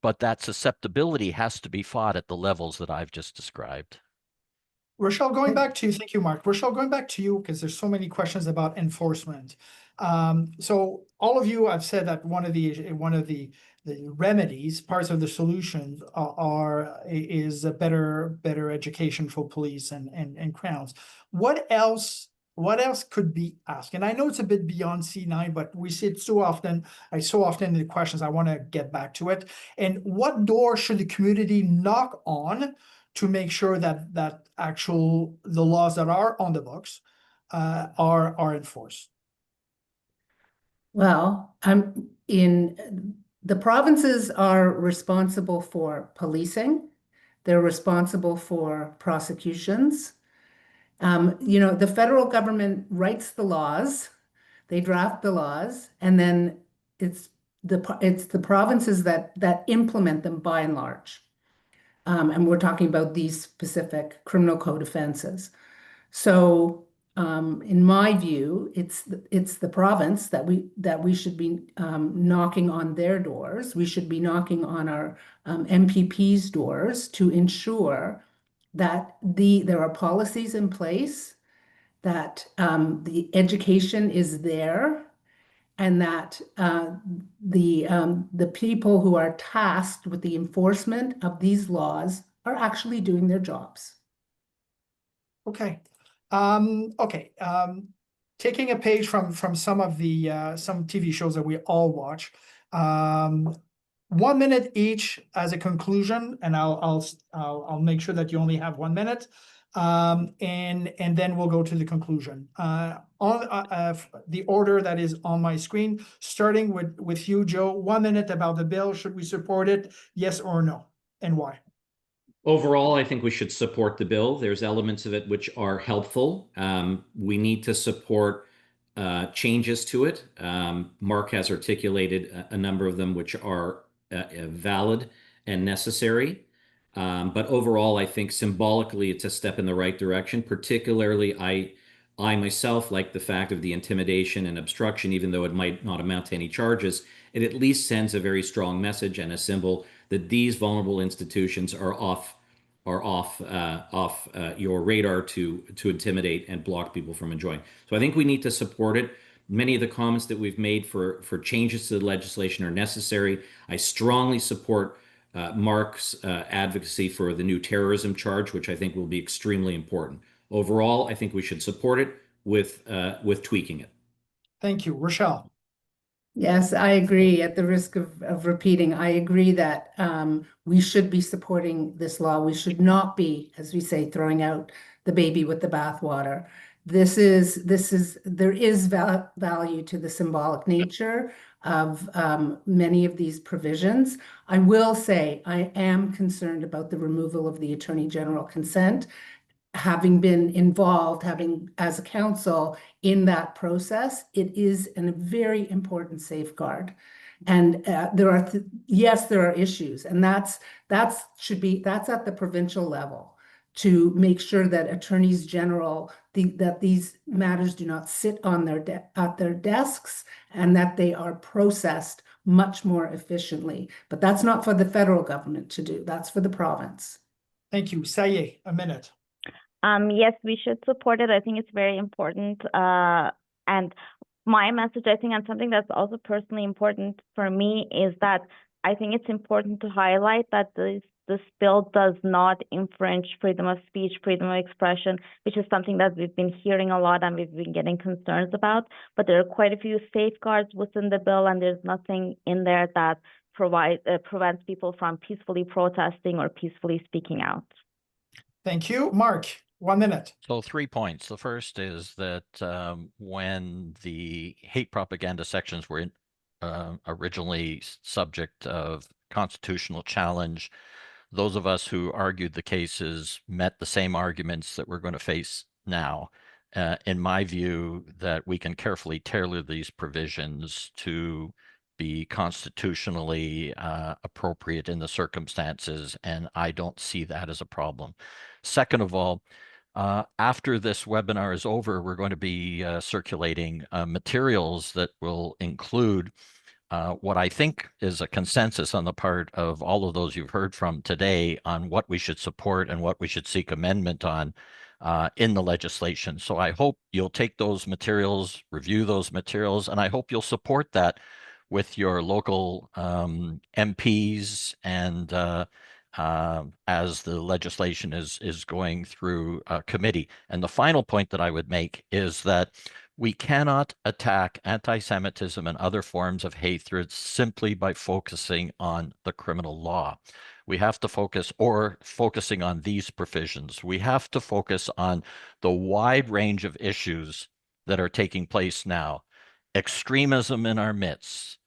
Speaker 2: But that susceptibility has to be fought at the levels that I've just described.
Speaker 1: Rochelle, going back to you, thank you, Mark. Rochelle, going back to you, because there's so many questions about enforcement. So all of you, I've said that one of the remedies, parts of the solution is a better education for police and crowns. What else could be asked? And I know it's a bit beyond C9, but we see it so often. So often in the questions, I want to get back to it. And what door should the community knock on to make sure that the laws that are on the books are enforced?
Speaker 4: Well, the provinces are responsible for policing. They're responsible for prosecutions. The federal government writes the laws, they draft the laws, and then it's the provinces that implement them by and large. And we're talking about these specific criminal code offenses. So, in my view, it's the province that we should be knocking on their doors. We should be knocking on our MPP's doors to ensure that there are policies in place that the education is there, and that the people who are tasked with the enforcement of these laws are actually doing their jobs.
Speaker 1: Okay. Okay. Taking a page from some of the some TV shows that we all watch. 1 minute each as a conclusion, and I'll make sure that you only have 1 minute. And then we'll go to the conclusion. On the order that is on my screen, starting with you, Joe. 1 minute about the bill. Should we support it? Yes or no, and why?
Speaker 3: Overall, I think we should support the bill. There's elements of it which are helpful. We need to support changes to it. Mark has articulated a number of them which are valid and necessary. But overall, I think symbolically it's a step in the right direction. Particularly, I myself like the fact of the intimidation and obstruction, even though it might not amount to any charges. It at least sends a very strong message and a symbol that these vulnerable institutions are off your radar to intimidate and block people from enjoying. So I think we need to support it. Many of the comments that we've made for changes to the legislation are necessary. I strongly support Mark's advocacy for the new terrorism charge, which I think will be extremely important. Overall, I think we should support it with tweaking it.
Speaker 1: Thank you, Rochelle.
Speaker 4: Yes, I agree. At the risk of repeating, I agree that we should be supporting this law. We should not be, as we say, throwing out the baby with the bathwater. There is value to the symbolic nature of many of these provisions. I will say I am concerned about the removal of the Attorney General consent. Having been involved, as a council in that process, it is a very important safeguard. And there are issues, and that's at the provincial level to make sure that attorneys general that these matters do not sit on at their desks, and that they are processed much more efficiently. But that's not for the federal government to do. That's for the province.
Speaker 1: Thank you. CIJA, a minute.
Speaker 5: Yes, we should support it. I think it's very important. And my message, I think, and something that's also personally important for me, is that I think it's important to highlight that this bill does not infringe freedom of speech, freedom of expression, which is something that we've been hearing a lot and we've been getting concerns about. But there are quite a few safeguards within the bill, and there's nothing in there that prevents people from peacefully protesting or peacefully speaking out.
Speaker 1: Thank you. Mark, 1 minute.
Speaker 2: So 3 points. The first is that when the hate propaganda sections were originally subject of constitutional challenge, those of us who argued the cases met the same arguments that we're going to face now. In my view, that we can carefully tailor these provisions to be constitutionally appropriate in the circumstances, and I don't see that as a problem. Second of all, after this webinar is over, we're going to be circulating materials that will include what I think is a consensus on the part of all of those you've heard from today on what we should support and what we should seek amendment on in the legislation. So I hope you'll take those materials, review those materials, and I hope you'll support that with your local MPs and as the legislation is going through committee. And the final point that I would make is that we cannot attack anti-Semitism and other forms of hatred simply by focusing on the criminal law. We have to focusing on these provisions. We have to focus on the wide range of issues that are taking place now. Extremism in our midst,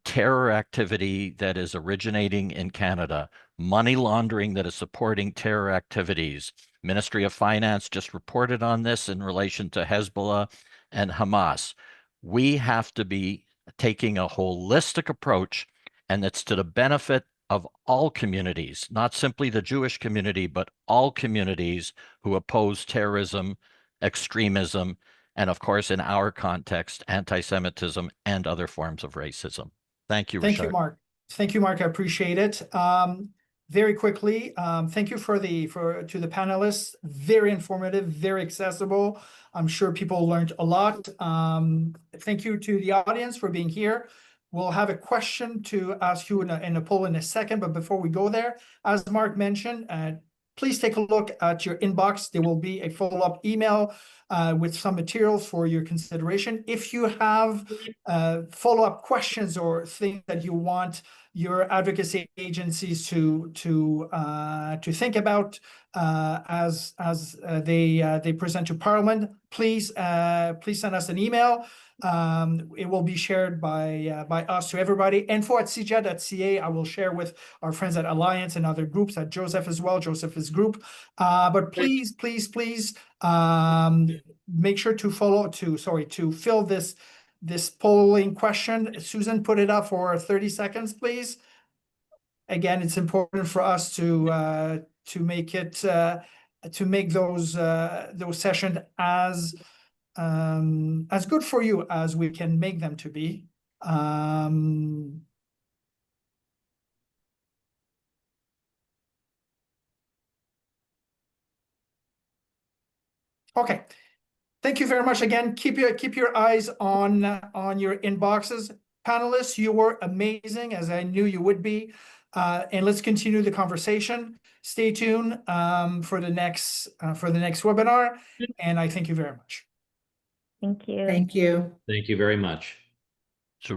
Speaker 2: terror activity that is originating in Canada, money laundering that is supporting terror activities. Ministry of Finance just reported on this in relation to Hezbollah and Hamas. We have to be taking a holistic approach, and it's to the benefit of all communities, not simply the Jewish community, but all communities who oppose terrorism, extremism, and of course, in our context, anti-Semitism and other forms of racism. Thank you, Richard.
Speaker 1: Thank you, Mark. Thank you, Mark. I appreciate it. very quickly, thank you to the panelists. Very informative, very accessible. I'm sure people learned a lot. Thank you to the audience for being here. We'll have a question to ask you in a poll in a second, but before we go there, as Mark mentioned, please take a look at your inbox. There will be a follow-up email with some materials for your consideration. If you have follow-up questions or things that you want your advocacy agencies to think about as they present to Parliament, please send us an email. It will be shared by us to everybody. Info at CIJA.ca. I will share with our friends at Alliance and other groups, at Joseph as well, Joseph's group. But please, make sure to fill this polling question. Susan, put it up for 30 seconds, please. Again, it's important for us to make those sessions as good for you as we can make them to be. Okay. Thank you very much again. Keep your eyes on your inboxes. Panelists, you were amazing, as I knew you would be. And let's continue the conversation. Stay tuned for the next webinar. And I thank you very much.
Speaker 5: Thank you.
Speaker 4: Thank you.
Speaker 3: Thank you very much.